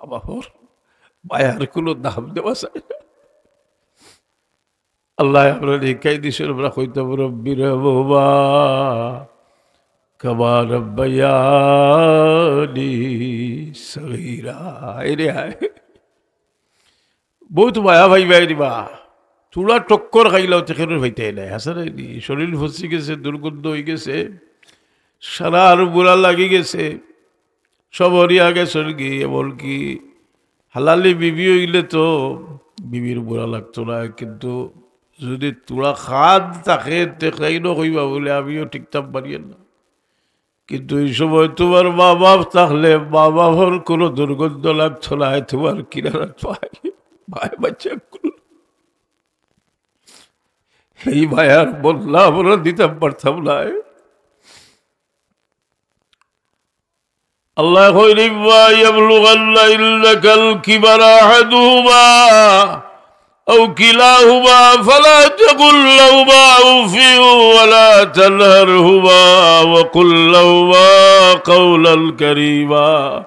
বাবা হর মায়ার কোনো দাম দেওয়া যায় না। আল্লাহ আমরা রেখাই দিছেন আমরা কইতাম রব্বির বাবা কামা রব্বায়ানি সগীরা। এরে আয় বহুত মায়া ভাই ভাই দিবা চূড়া টক্কর খাইলাও তেখের ভাইতে নাই হাসারে শরীর ফসি গেছে দুর্গন্ধ হয়ে গেছে সারা আরো বুড়া লাগি গেছে সব হরিয়া গেছে কি এমনকি হালালি বিবি হইলে তো বিবির বুড়া লাগতো না কিন্তু যদি তোরা খাদ তাকে দেখাইনো কইবা বলে আমিও ঠিকঠাক পারিয়ে না কিন্তু এই সময় তোমার মা বাপ থাকলে মা বাবার কোনো দুর্গন্ধ লাগতো না তোমার কিনারা পাই ভাই বাচ্চা এই মায়ার বললা আমরা দিতাম পারতাম না আল্লাহ কইলেন মা ইয়াবলুগান্না ইল্লাকাল কিবারা আহাদুহুমা আও কিলাহুমা ফালা তাকুল লাহুমা উফিন ওয়ালা তানহারহুমা ওয়া কুল লাহুমা কাওলান কারীমা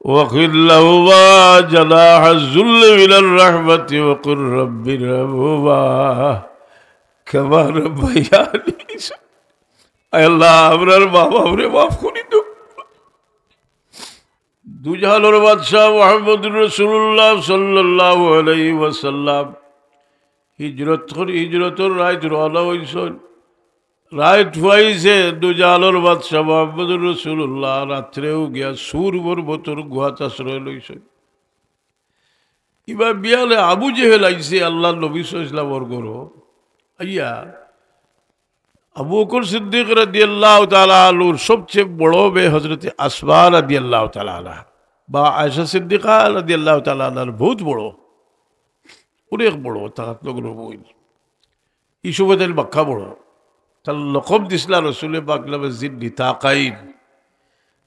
واخفض لهما جناح الذل من الرحمة وقل رب ارحمهما كما ربياني আল্লাহ আমরার বাবা আমরে মাফ করে দাও। দুজাহানের বাদশাহ মুহাম্মদুর রাসূলুল্লাহ সাল্লাল্লাহু আলাইহি ওয়াসাল্লাম হিজরতের রাত রওনা হইছেন রাত হইছে দুজাহানের বাদশাহ মুহাম্মদুর রাসূলুল্লাহ রাত্রেও গিয়া সুর পর্বতের গুহাত আশ্রয় লইছেন। এবার বিয়ালে আবু জেহেল আইছে আল্লাহ নবী সাল্লাল্লাহু আলাইহি ওয়াসাল্লাম আইয়া আবু বকর সিদ্দিক রাদিয়াল্লাহু তাআলা আনহুর সবচেয়ে বড় মেয়ে হযরত আসমা রাদিয়াল্লাহু তাআলা আনহা বা আয়েশা সিদ্দিকা রাদিয়াল্লাহু তাআলা আনহার বহুত বড় অনেক বড় তার লগর বইল এই সময় তার মক্কা বড় তার লকব দিছিল রাসূল পাক জিদ্দি তাকাইন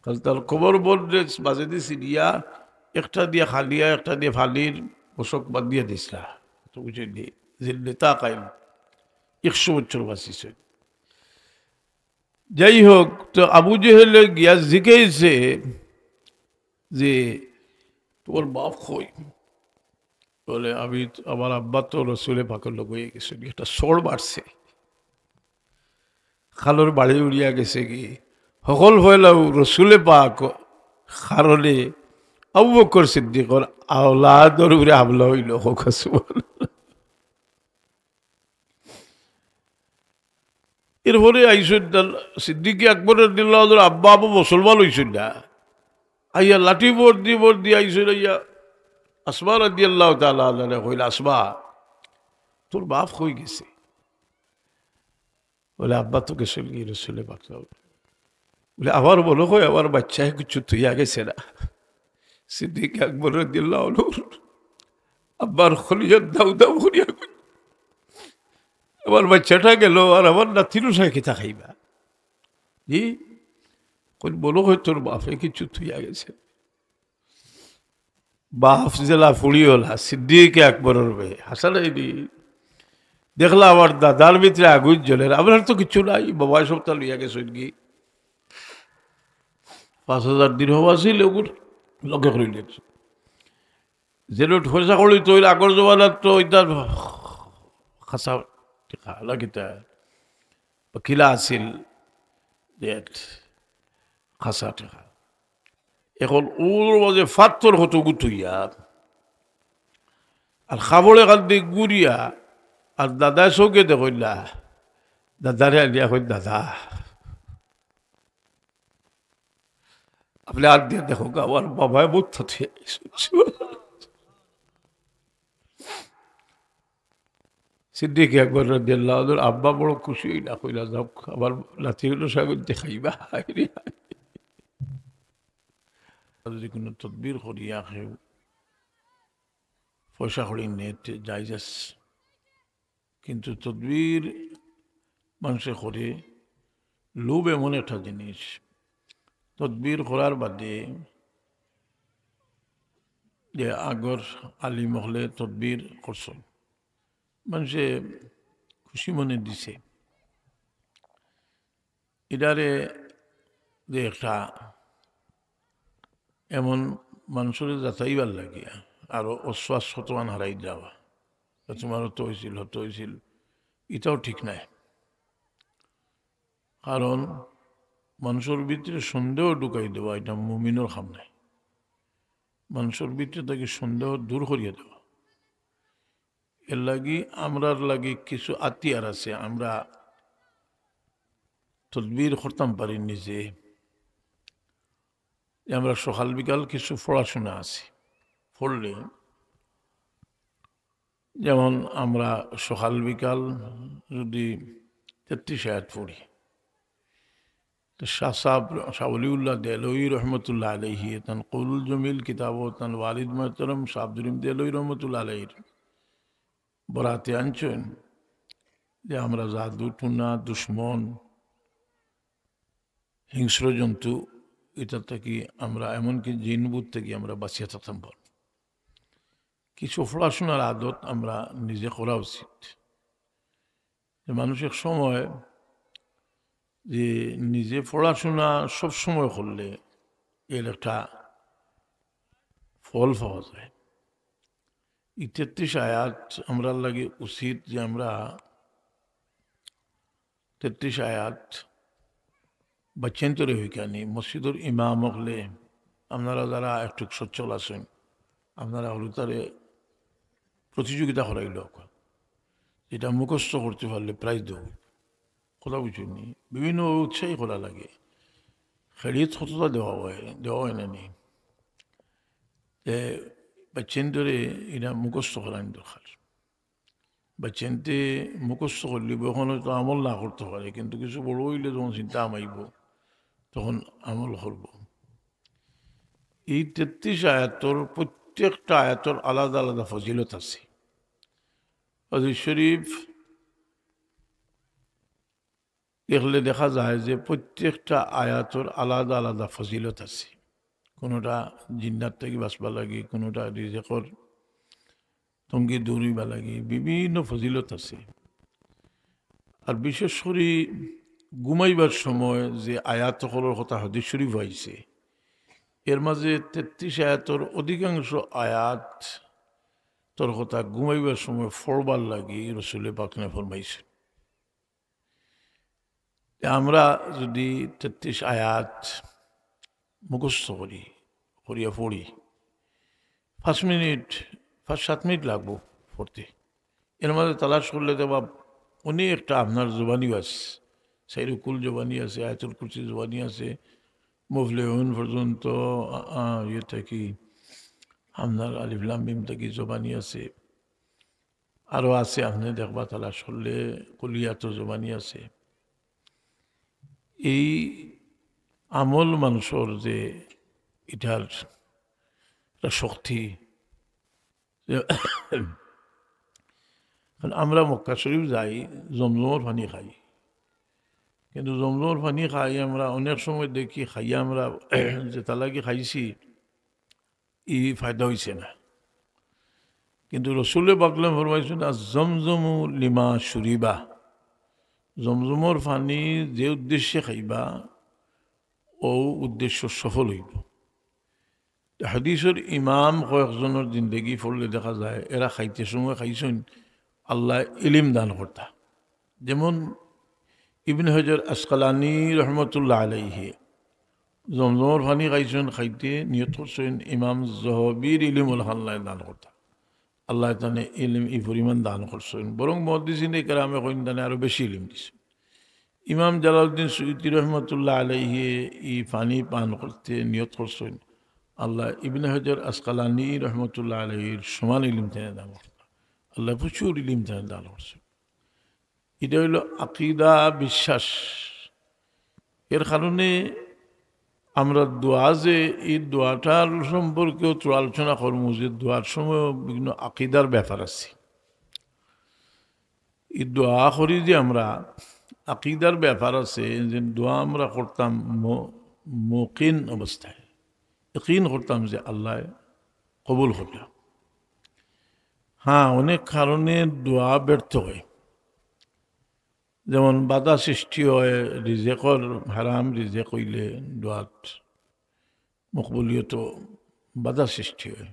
কাল তার কবর বন্ধে মাঝে দিছি দিয়া একটা দিয়ে খালিয়া একটা দিয়ে ফালির পোশাক বাঁধিয়ে দিছিল তো বুঝলি জিদ্দি তাকাইন 100 বছর বাঁচিছে। যাই হোক তো আবু জেহেল গিয়া জিজ্ঞেসে যে তোর বাপ কই বলে আমি আমার আব্বা তো রসুলে পাকের লোক হয়ে গেছে একটা সর বাড়ছে খালোর বাড়ি উড়িয়া গেছে কি সকল হইলাও রসুলে পাক কারণে আবু বকর সিদ্দিকর আওলাদর উপরে হামলা হইল হোক এরপরে আইসুন সিদ্দিক আকবরের দিল্লাহ আব্বা আবু মুসলমান হইসুন না আইয়া লাঠি বোর দিয়ে আইসুন আইয়া আসমা রাদিয়াল্লাহু তাআলা আনহা কইল আসমা তোর বাপ কই গেছে বলে আব্বা তো গেছে গিয়ে রসুলে পাক বলে আবার বলো কই আমার বাচ্চায় কিছু তুইয়া গেছে না সিদ্দিক আকবর রাদিয়াল্লাহু আনহু আব্বার খলিজাত দাউ দাউ করিয়া আমার বাচ্চাটা গেল আর আমার নাতিরও সাথে খাইবা জি কই বলো হয় তোর বাপে কিছু তুইয়া গেছে বাপ জেলা ফুড়িওলা সিদ্দিক আকবরের মেয়ে হাসান দেখলা আমার দাদার ভিতরে আগুন জ্বলে আমার তো কিছু নাই বাবা সপ্তাহ লইয়া গেছে কি 5,000 দিন হওয়া ছিল লগে করে নিয়েছে যেন ঠোসা করি তো আগর জমানার তো ওইটার খাসা টিকা লাগিতা কিলা আছিল খাসা টিকা এখন ওর মাঝে ফাত্তর হতো গুতুইয়া আর খাবলে কান্দি গুড়িয়া আর দাদা চৌকে দেখলা দাদারে আলিয়া কই দাদা আপনি আর দিয়ে দেখো আমার বাবায় বহুত থাকে সিদ্দিক আকবর রাদিয়াল্লাহু আনহু আব্বা বড় খুশি হইলা কইলা যাও আমার নাতিগুলো সাগর দেখাইবা যদি কোনো তদবির করিয়া কেউ পয়সা করি নেট যাই যাস কিন্তু তদবির মানুষে করে লোভ এমন একটা জিনিস তদবির করার বাদে যে আগর আলিম হলে তদবির করছেন মানুষে খুশি মনে দিছে এটারে যে একটা এমন মানুষের যাচাইবার লাগিয়া আরও অশ্বাস শতমান হারাই যাওয়া, তোমার হতো হয়েছিল, এটাও ঠিক নাই। কারণ মানুষের ভিতরে সন্দেহ ঢুকাই দেওয়া এটা মুমিনের কাম নাই। মানুষের ভিতরে তাকে সন্দেহ দূর করিয়া দেওয়া, এর লাগি আমরার লাগি কিছু আতিয়ার আছে। আমরা তদবির করতাম পারি নিজে, আমরা সকাল বিকাল কিছু পড়াশোনা আছে পড়লে, যেমন আমরা সকাল বিকাল যদি 33 আয়াত পড়ি, তো শাহ সাহেব শাহ ওলিউল্লাহ দেলওয়ি রহমতুল্লাহ আলাইহি তান কৌলুল জমিল কিতাব তান ওয়ালিদ মোহতরম শাহ আব্দুল রহিম দেলওয়ি রহমতুল্লাহ আলাইহির বরাতে আনছেন যে আমরা জাদু টুনা দুশ্মন হিংস্র জন্তু এটা থেকে আমরা এমনকি জিনবুত থেকে আমরা বাঁচিয়ে থাকতাম পারব। কিছু পড়াশোনার আদত আমরা নিজে করা উচিত। মানুষের সময় যে নিজে পড়াশোনা সব সময় করলে এর একটা ফল পাওয়া যায়। 33 আয়াত আমরা লাগে উচিত যে আমরা 33 আয়াত বাচ্চান্তরে হইকানি মসজিদের ইমাম হলে আপনারা যারা একটু সচ্ছল আছেন আপনারা হলুতারে প্রতিযোগিতা করাইল, এটা মুখস্থ করতে পারলে প্রাইজ দেব, কথা বুঝুনি, বিভিন্ন উৎসাহী করা লাগে। খেলিয়ে কতটা দেওয়া হয় না নি, বাচ্চান্তরে এটা মুখস্থ করার দরকার। বাচ্চান্তে মুখস্থ করলে এখন হয়তো আমল না করতে পারে, কিন্তু কিছু বড় হইলে যখন চিন্তা আমাইব তখন আমল করব। এই 33 আয়াতর প্রত্যেকটা আয়াতর আলাদা আলাদা ফজিলত আছে। হাদিস শরীফ দেখলে দেখা যায় যে প্রত্যেকটা আয়াতর আলাদা আলাদা ফজিলত আছে। কোনোটা জিন্নাত থেকে বাঁচবা লাগে, কোনোটা রিজেকর তঙ্গি দৌড়িবা লাগে, বিভিন্ন ফজিলত আছে। আর বিশেষ করে ঘুমাইবার সময় যে আয়াত সকলের কথা হাদিস শরীফ হয়েছে, এর মাঝে 33 আয়াতর অধিকাংশ আয়াত তোর কথা ঘুমাইবার সময় ফরবার লাগি রসুলে পাকনে ফরমাইছে। আমরা যদি 33 আয়াত মুখস্থ করিয়া পড়ি, 5-7 মিনিট লাগবো পড়তে। এর মাঝে তালাশ করলে দেবা অনেকটা আপনার জবানি আছে, সাইরুকুল জবানি আছে, আয়াতুল কুরসি জবানি আছে, মুফলিহুন পর্যন্ত ইয়ে থাকি আপনার আলিফ লাম মিম থাকি জবানি আছে, আরও আছে আপনি দেখবা তালাশ করলে কুলিয়াত জবানি আছে। এই আমল মানুষের যে এটার একটা শক্তি, আমরা মক্কা শরীফ যাই জমজমর পানি খাই, কিন্তু জমজমর পানি খাই আমরা অনেক সময় দেখি খাইয়া আমরা যে তালাকি খাইছি ই ফায়দা হয়েছে না। কিন্তু রসুলে বাকলাম ফরমাইছেন জমজমু লিমা সুরিবা, জমজমর পানি যে উদ্দেশ্যে খাইবা ও উদ্দেশ্য সফল হইব। হাদিসের ইমাম কয়েকজনের জিন্দগি পড়লে দেখা যায় এরা খাইতে সময় খাইছেন আল্লাহ ইলিম দান করতা। যেমন ইবনে হাজার আসকালানি রহমতুল্লাহ আলাইহি জমজমর পানি খাইছেন, খাইতে নিয়ত করছেন ইমাম জহবির ইলিমুল আল্লাহ দান করতা। আল্লাহ তানে ইলিম ই পরিমাণ দান করছেন, বরং মুহাদ্দিসিনে কেরামে কইন দানে আরো বেশি ইলিম দিছে। ইমাম জালালউদ্দিন সুয়ুতি রহমতুল্লাহ আলাইহি ই পানি পান করতে নিয়ত করছেন আল্লাহ ইবনে হাজার আসকালানি রহমতুল্লাহ আলাইহির সমান ইলিম তেনে দান করতা। আল্লাহ প্রচুর ইলিম তেনে দান করছে। এটা হইল আকিদা, বিশ্বাস। এর কারণে আমরা দোয়া যে এই দোয়াটার সম্পর্কেও তো আলোচনা করবো যে দোয়ার সময় বিভিন্ন আকিদার ব্যাপার আছে। এই দোয়া করি যে আমরা আকিদার ব্যাপার আছে, যে দোয়া আমরা করতাম মুকিন অবস্থায়, ইকিন করতাম যে আল্লাহ কবুল করলাম। হ্যাঁ, অনেক কারণে দোয়া ব্যর্থ হয়, যেমন বাধা সৃষ্টি হয়, রিজেকর হারাম রিজেক হইলে দোয়াত মকবুলিয়ত বাধা সৃষ্টি হয়।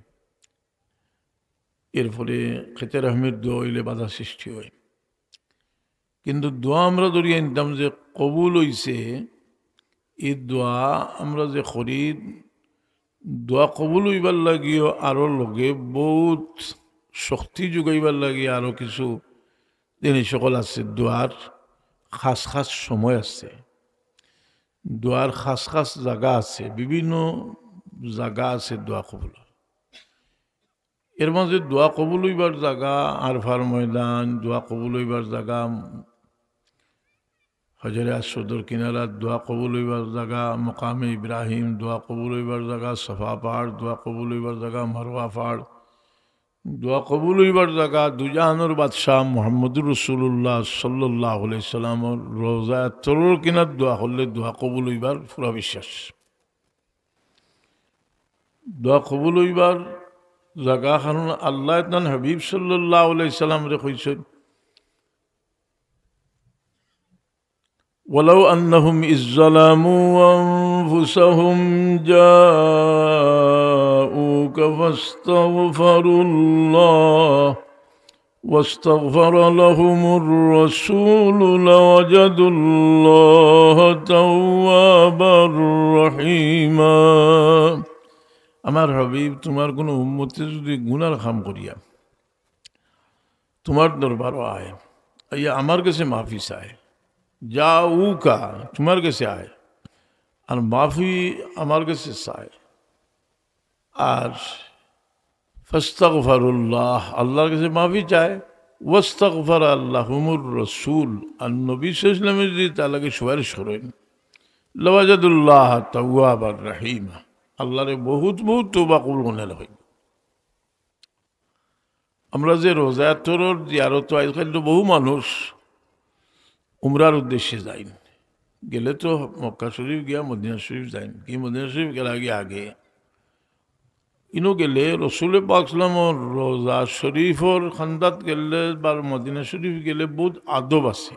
এর ফলে খেতে রহমের দোয়া হইলে বাধা সৃষ্টি হয়। কিন্তু দোয়া আমরা ধরিয়ে নিতাম যে কবুল হইছে, এই দোয়া আমরা যে করি, দোয়া কবুল হইবার লাগিও আরো লগে বহুত শক্তি যোগাইবার লাগে আরো কিছু জিনিস সকল আছে। দোয়ার খাস খাস সময় আছে, দোয়ার খাস খাস জায়গা আছে, বিভিন্ন জায়গা আছে দোয়া কবুল। এর মাঝে দোয়া কবুল হইবার জায়গা আরফার ময়দান, দোয়া কবুল হইবার জায়গা হজরে আসদর কিনারা, দোয়া কবুল হইবার জায়গা মকামে ইব্রাহিম, দোয়া কবুল হইবার জায়গা সফা পাহাড়, দোয়া কবুল হইবার জায়গা মারওয়া পাহাড়, দোয়া কবুল হইবার জায়গা দুজাহানোর বাদশাহ মোহাম্মদুর রসুল্লাহ সাল্লাল্লাহু আলাইহি সাল্লামর রোজা তরুর কিনার দোয়া করলে দোয়া কবুল হইবার পুরা বিশ্বাস। দোয়া কবুল হইবার জায়গা কারণ আল্লাহ তান হাবিব সাল্লাল্লাহু আলাইহি সাল্লাম রে কইছেন, ولو أنهم إذ ظلموا أنفسهم جاءوك فاستغفروا الله واستغفر لهم الرسول لوجدوا الله توابا رحيما। আমার হাবিব তোমার কোনো উম্মতে যদি গুনার কাম করিয়া তোমার দরবার আয়, আইয়া আমার কাছে মাফি চায়, যা উকা তোমার কাছে আয় আর মাফি আমার কাছে চায়, আর ফাস্তাগফিরুল্লাহ আল্লাহর কাছে মাফি চায়, ওয়াস্তাগফার আল্লাহুমুর রাসূল আর নবী সাল্লাল্লাহু আলাইহি ওয়াসাল্লাম যদি তাআলাকে সুপারিশ করেন, লাওয়াজাদুল্লাহ তাওয়াবার রহিমা, আল্লাহরে বহুত বহুত তওবা কবুল করতে হয়। আমরা যে রোজা তরর জিয়ারত আজকাল তো বহু মানুষ উমরার উদ্দেশ্যে যাইন, গেলে তো মক্কা শরীফ গিয়া মদিনা শরীফ যাইন, কি মদিনা শরীফ গেলে আগে ইনো গেলে রসুল পাক সাল্লামর রোজা শরীফর খান্দাত গেলে বা মদিনা শরীফ গেলে বহুত আদব আছে।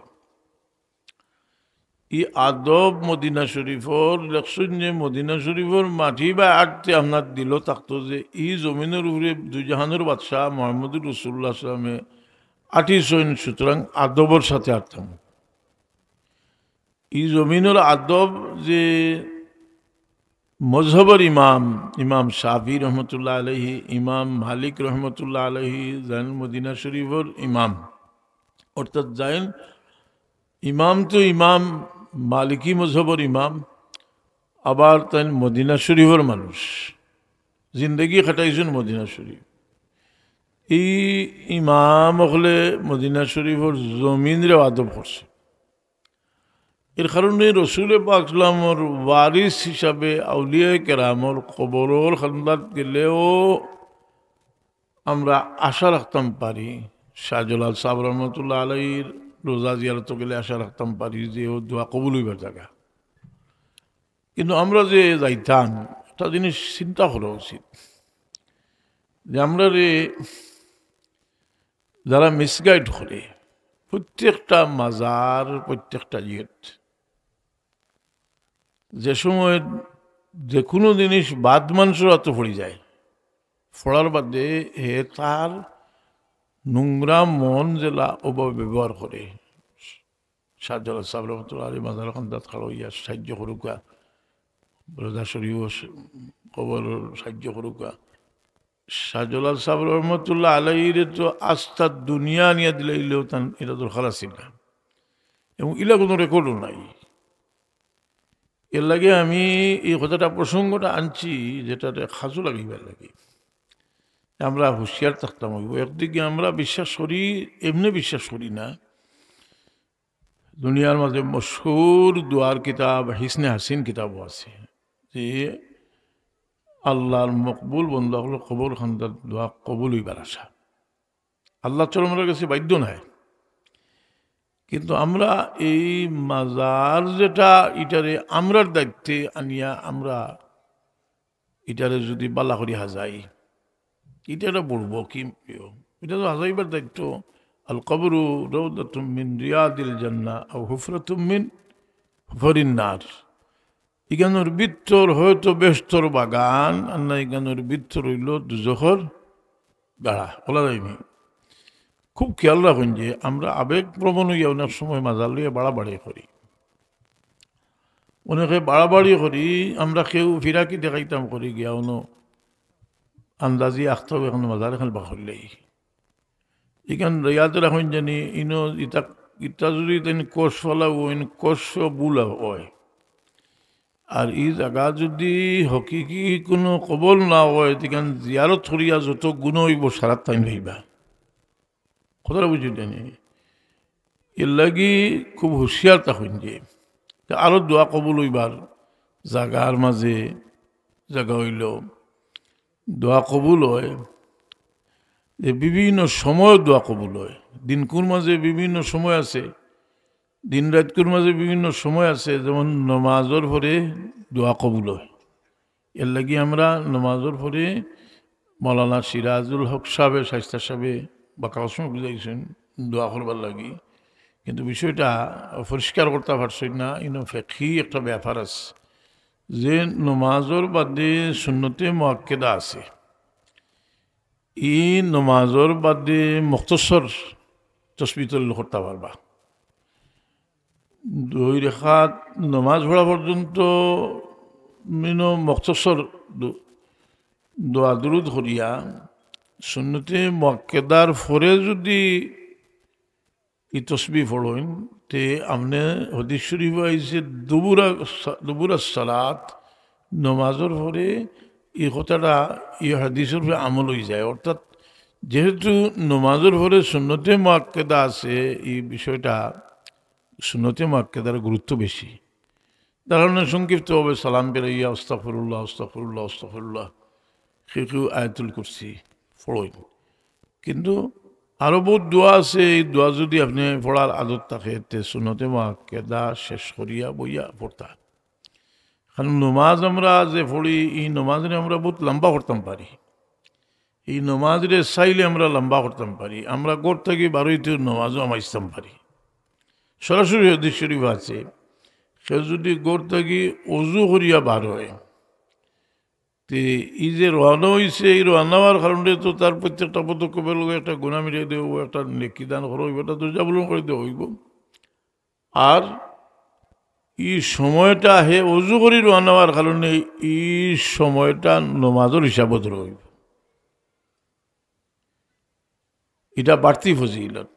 ই আদব মদিনা শরীফর লেখছেন যে মদিনা শরীফর মাটি বা আটতে আপনার দিল থাকতো যে ই জমিনের উপরে দুজাহানের বাদশাহ মোহাম্মদুর রসুল্লাহ সাল্লামে আটিছেন, সুতরাং আদবর সাথে আটতাম। এই জমিনের আদব যে মজহবর ইমাম ইমাম শাফি রহমতুল্লাহ আলহি, ইমাম মালিক রহমতুল্লাহ আলহি জাইন মদিনা শরীফর ইমাম, অর্থাৎ জাইন ইমাম তো ইমাম মালিকি মজহবর ইমাম, আবার তাই মদিনা শরীফর মানুষ, জিন্দগি খাটাইছেন মদিনা শরীফ। এই ইমাম হলে মদিনা শরীফর জমিনরে আদব করছে। এর কারণে রসুল পাক সাল্লামর ওয়ারিস হিসাবে আউলিয়া কেরামর কবরর খান্দাত গেলেও আমরা আশা রাখতাম পারি, শাহজালাল সাহেব রহমতুল্লাহ আলাইহির রোজা জিয়ারত গেলে আশা রাখতাম পারি যে ও দোয়া কবুল হইবার জায়গা। কিন্তু আমরা যে যাইতাম একটা জিনিস চিন্তা করা উচিত যে আমরা রে যারা মিসগাইড করে প্রত্যেকটা মাজার প্রত্যেকটা ইয়েট যে সময় যে কোনো জিনিস বাদ মানুষের অত পড়ে যায়, ফোড়ার বাদে হে তার নোংরা মন জেলা অপব্যবহার করে। শাহজালাল সাহেব রহমতুল্লাহ আলী মাজার খান্দাত খাড়ো ইয়া সাহায্য করুকা, রোজা শরীফ কবর সাহায্য করুকা। শাহজালাল সাহেব রহমতুল্লাহ আলাইহির তো আস্থা দুনিয়া নিয়ে দিলে ইলেও তান এটা তো খালাস না, এবং ইলা কোনো রেকর্ডও নাই। এর লাগে আমি এই কথাটা প্রসঙ্গটা আনছি যেটাতে খাজু লাগিবার লাগে। আমরা হুঁশিয়ার থাকতাম হইব। একদিকে আমরা বিশ্বাস করি, এমনি বিশ্বাস করি না, দুনিয়ার মাঝে মশহুর দোয়ার কিতাব হিসনে হাসিন কিতাবও আছে যে আল্লাহর মকবুল বন্ধা হলো কবর খান্দার দোয়া কবুল হইবার আশা। আল্লাহ চল আমার কাছে বাধ্য নাই, কিন্তু আমরা এই মাজার যেটা এটারে আমরার দায়িত্বে আনিয়া আমরা এটারে যদি বালা করি হাজাই, এটা বলবো কি এটা তো হাজাইবার দায়িত্ব। আল কবরু রাউদাতুম মিন রিয়াদিল জান্নাহ আও হুফরাতুম মিন হুফরিন নার। ইগানোর ভিতর হয়তো বেস্তর বাগান আর না ইগানোর ভিতর হইল দুজখর গাড়া বলা যায়নি। খুব খেয়াল রাখুন যে আমরা আবেগ প্রবণ হইয়া অনেক সময় মাজাল লইয়া বাড়াবাড়ি করি, অনেকে বাড়াবাড়ি করি, আমরা কেউ ফিরাকি দেখাইতাম করি গিয়া অনো আন্দাজি আখতাও এখন মাজার এখন বাহলেই এখান ইয়াদ রাখুন জানি ইনো ইটা ইটা যদি তেন কোষ ফলা ইন কোষ বুল হয় আর এই জায়গা যদি হকিকি কোনো কবল না হয় তেখান জিয়ারত করিয়া যত গুণ হইব সারা টাইম হইবা কথাটা বুঝি জানি। এর লাগি খুব হুঁশিয়ার থাকুন যে আরো দোয়া কবুল হইবার জাগার মাঝে জায়গা হইল দোয়া কবুল হয় যে বিভিন্ন সময় দোয়া কবুল হয়। দিনকুর মাঝে বিভিন্ন সময় আছে, দিন রাতকুর মাঝে বিভিন্ন সময় আছে, যেমন নমাজর পরে দোয়া কবুল হয়। এর লাগি আমরা নমাজর পরে মৌলানা সিরাজুল হক সাহেব শাইস্তা সাহেবে বা কারোর সময় বুঝাইছেন দোয়া করবার লাগি, কিন্তু বিষয়টা পরিষ্কার করতে পারছি না। ইনো ফেকি একটা ব্যাপার আছে যে নমাজর বাদে সুন্নতে মুআক্কেদা আছে, ই নমাজর বাদে মুখতসর তসবিহ করতে পারবা। 2 রেখাত নমাজ পড়া পর্যন্ত মিনো মুখতসর দোয়া দুরুদ করিয়া সুন্নতে মুআক্কেদার ফরে যদি ই তসবিহ পড়েন তে আমনে হাদিস শরীফ আইছে দুবুরা সালাত নমাজর পরে এই কথাটা এই হাদিসের উপরে আমল হয়ে যায়। অর্থাৎ যেহেতু নমাজের পরে সুন্নতে মুআক্কেদা আছে, এই বিষয়টা সুন্নতে মুআক্কেদার গুরুত্ব বেশি। তার কারণে সংক্ষিপ্তভাবে সালাম বেরাইয়া আস্তাগফিরুল্লাহ আস্তাগফিরুল্লাহ আস্তাগফিরুল্লাহ কেউ আয়াতুল কুরসি পড়েন। কিন্তু আরও বহুত দোয়া আছে, এই দোয়া যদি আপনি পড়ার আদত থাকে তে সুন্নতে মুআক্কেদা শেষ করিয়া বইয়া পড়তা। কারণ নমাজ আমরা যে পড়ি এই নমাজরে আমরা বহুত লম্বা করতাম পারি, এই নমাজরে চাইলে আমরা লম্বা করতাম পারি, আমরা গোর থেকে 12টি নমাজও আমাইতাম পারি। সরাসরি হাদিস শরীফ আছে সে যদি গোর থেকে অজু করিয়া বার হয় তে এই যে রওনা হয়েছে, এই রওনা হওয়ার কারণে তো তার প্রত্যেকটা পদক্ষেপের লোক একটা গুণা মিলিয়ে দেব, একটা নেকি দান করা হইব, একটা দুর্যাবলন করে দেওয়া হইব। আর এই সময়টা হে অজু করি রওনা হওয়ার কারণে এই সময়টা নমাজের হিসাবত রইব, এটা বাড়তি ফজিলত।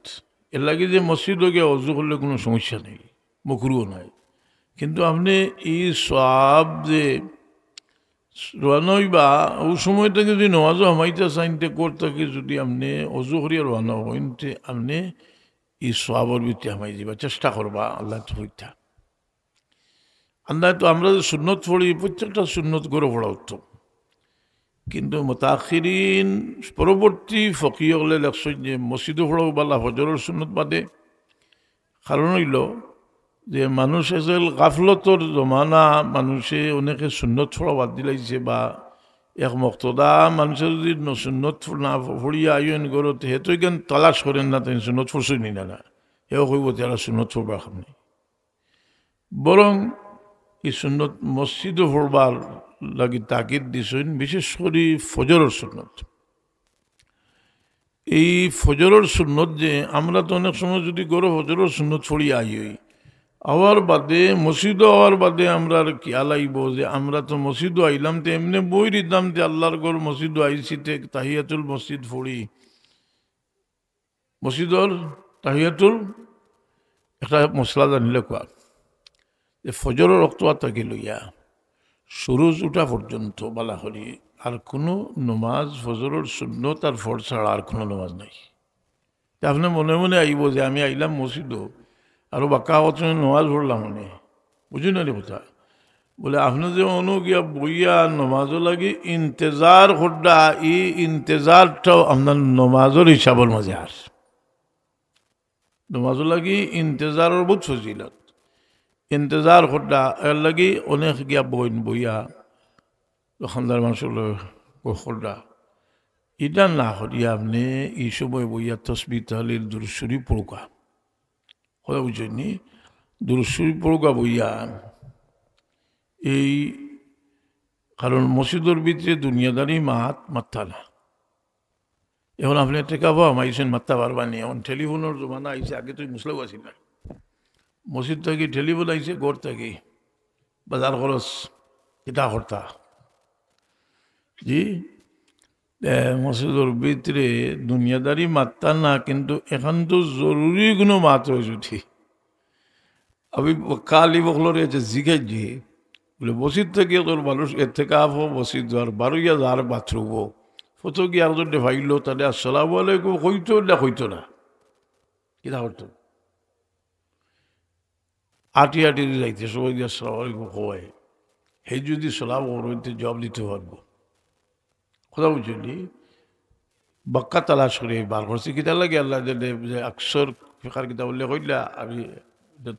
এর লাগে যে মসজিদে গিয়ে অজু করলে কোনো সমস্যা নেই, মকরুও নাই। কিন্তু আপনি এই সব যে রওনা হইবা ওই সময়টা যদি নমাজও হামাইতে চাইতে করতে যদি আপনি অজু করিয়া রওনা হইতে আপনি এই সবের ভিত্তি হামাই যাবা, চেষ্টা করবা আল্লাহ তো হইতা। আল্লাহ তো আমরা যে সুন্নত পড়ি প্রত্যেকটা সুন্নত করে পড়া উত্তম, কিন্তু মুতাখিরিন পরবর্তী ফকিহলে লেখছেন যে মসজিদে পড়াও বালা ফজরের সুন্নত বাদে। কারণ হইল যে মানুষ এসেল গাফলতর জমানা, মানুষে অনেকে সুন্নত পড়া বাদ দিলাইছে বা এক মক্তদা মানুষের যদি সুন্নত না পড়িয়া আইন করতে হেতু জ্ঞান তালাশ করেন না, তাই সুন্নত পড়ছই নি না এও কইব যারা সুন্নত পড়বার খাম নেই। বরং এই সুন্নত মসজিদে পড়বার লাগি তাকিদ দিছেন, বিশেষ করে ফজরের সুন্নত। এই ফজরের সুন্নত যে আমরা তো অনেক সময় যদি গরো ফজরের সুন্নত পড়িয়া আই হই আওয়ার বাদে মসজিদও আওয়ার বাদে আমরা আর খেয়াল আইব যে আমরা তো মসজিদও আইলাম তো এমনি বই দিতাম যে আল্লাহর গড় মসজিদও আইসি তে তাহিয়াতুল মসজিদ পড়ি। মসজিদর তাহিয়াতুল একটা মশলা জানিলে কোয়া যে ফজরের রক্ত তাকে লইয়া সুরজ উঠা পর্যন্ত বালা করি আর কোনো নমাজ ফজরের সুন্নত আর ফর ছাড়া আর কোনো নমাজ নাই। আপনি মনে মনে আইব যে আমি আইলাম মসজিদও আর বাক্কা বছর নমাজ পড়লাম মনে বুঝি না রে কথা বলে আপনি যে অনু গিয়া বইয়া নমাজও লাগে ইন্তজার খোড্ডা, এই ইন্তজারটাও আপনার নমাজের হিসাবের মাঝে আর নমাজও লাগি ইন্তজারের বহুত ফজিলত। ইন্তজার খোড্ডা এর লাগি অনেক গিয়া বইয়া দোকানদার মানুষের খোড্ডা এটা না করিয়া আপনি এই সময় বইয়া তসবিহ তাহলিল দুরূদ শরীফ পড়ুকা কথা বুঝছেন, দুরূদ শরীফ পড়ুকা বইয়া এই কারণ মসজিদের ভিতরে দুনিয়াদারি মাত্তা না। এখন আপনি টেকাবো মাইছেন মাত্তা পারবানি। এখন টেলিফোনের জমানা আইছে, আগে তুই মুসলেও আসি না। মসজিদ থেকে টেলিফোন আইছে, গড় থেকে বাজার খরচ কিতা কর্তা জি মসজিদের ভিতরে দুনিয়াদারি মাত্তা না, কিন্তু এখন তো জরুরি কোনো মাত রয়েছে উঠি। আমি কালি বকলরে জিগাই যে বলে মসজিদ থেকে তোর মানুষ এর থেকে আফো মসজিদ যার বারোইয়া যার বাথরুম ফটো গিয়ে আর জন্য ভাইল তাহলে আসসালামু আলাইকুম হইতো না হইতো না কিনা করতো আটি আটি যাইতে সবাই দিয়ে আসসালামু আলাইকুম হওয়াই সেই যদি সালাম হইতে জবাব দিতে পারবো কথা বুঝলি বাক্কা তালাশ করে বার করছি কিতা লাগে আল্লাহ যে আকসর ফেকার কিতা বললে কইলা আমি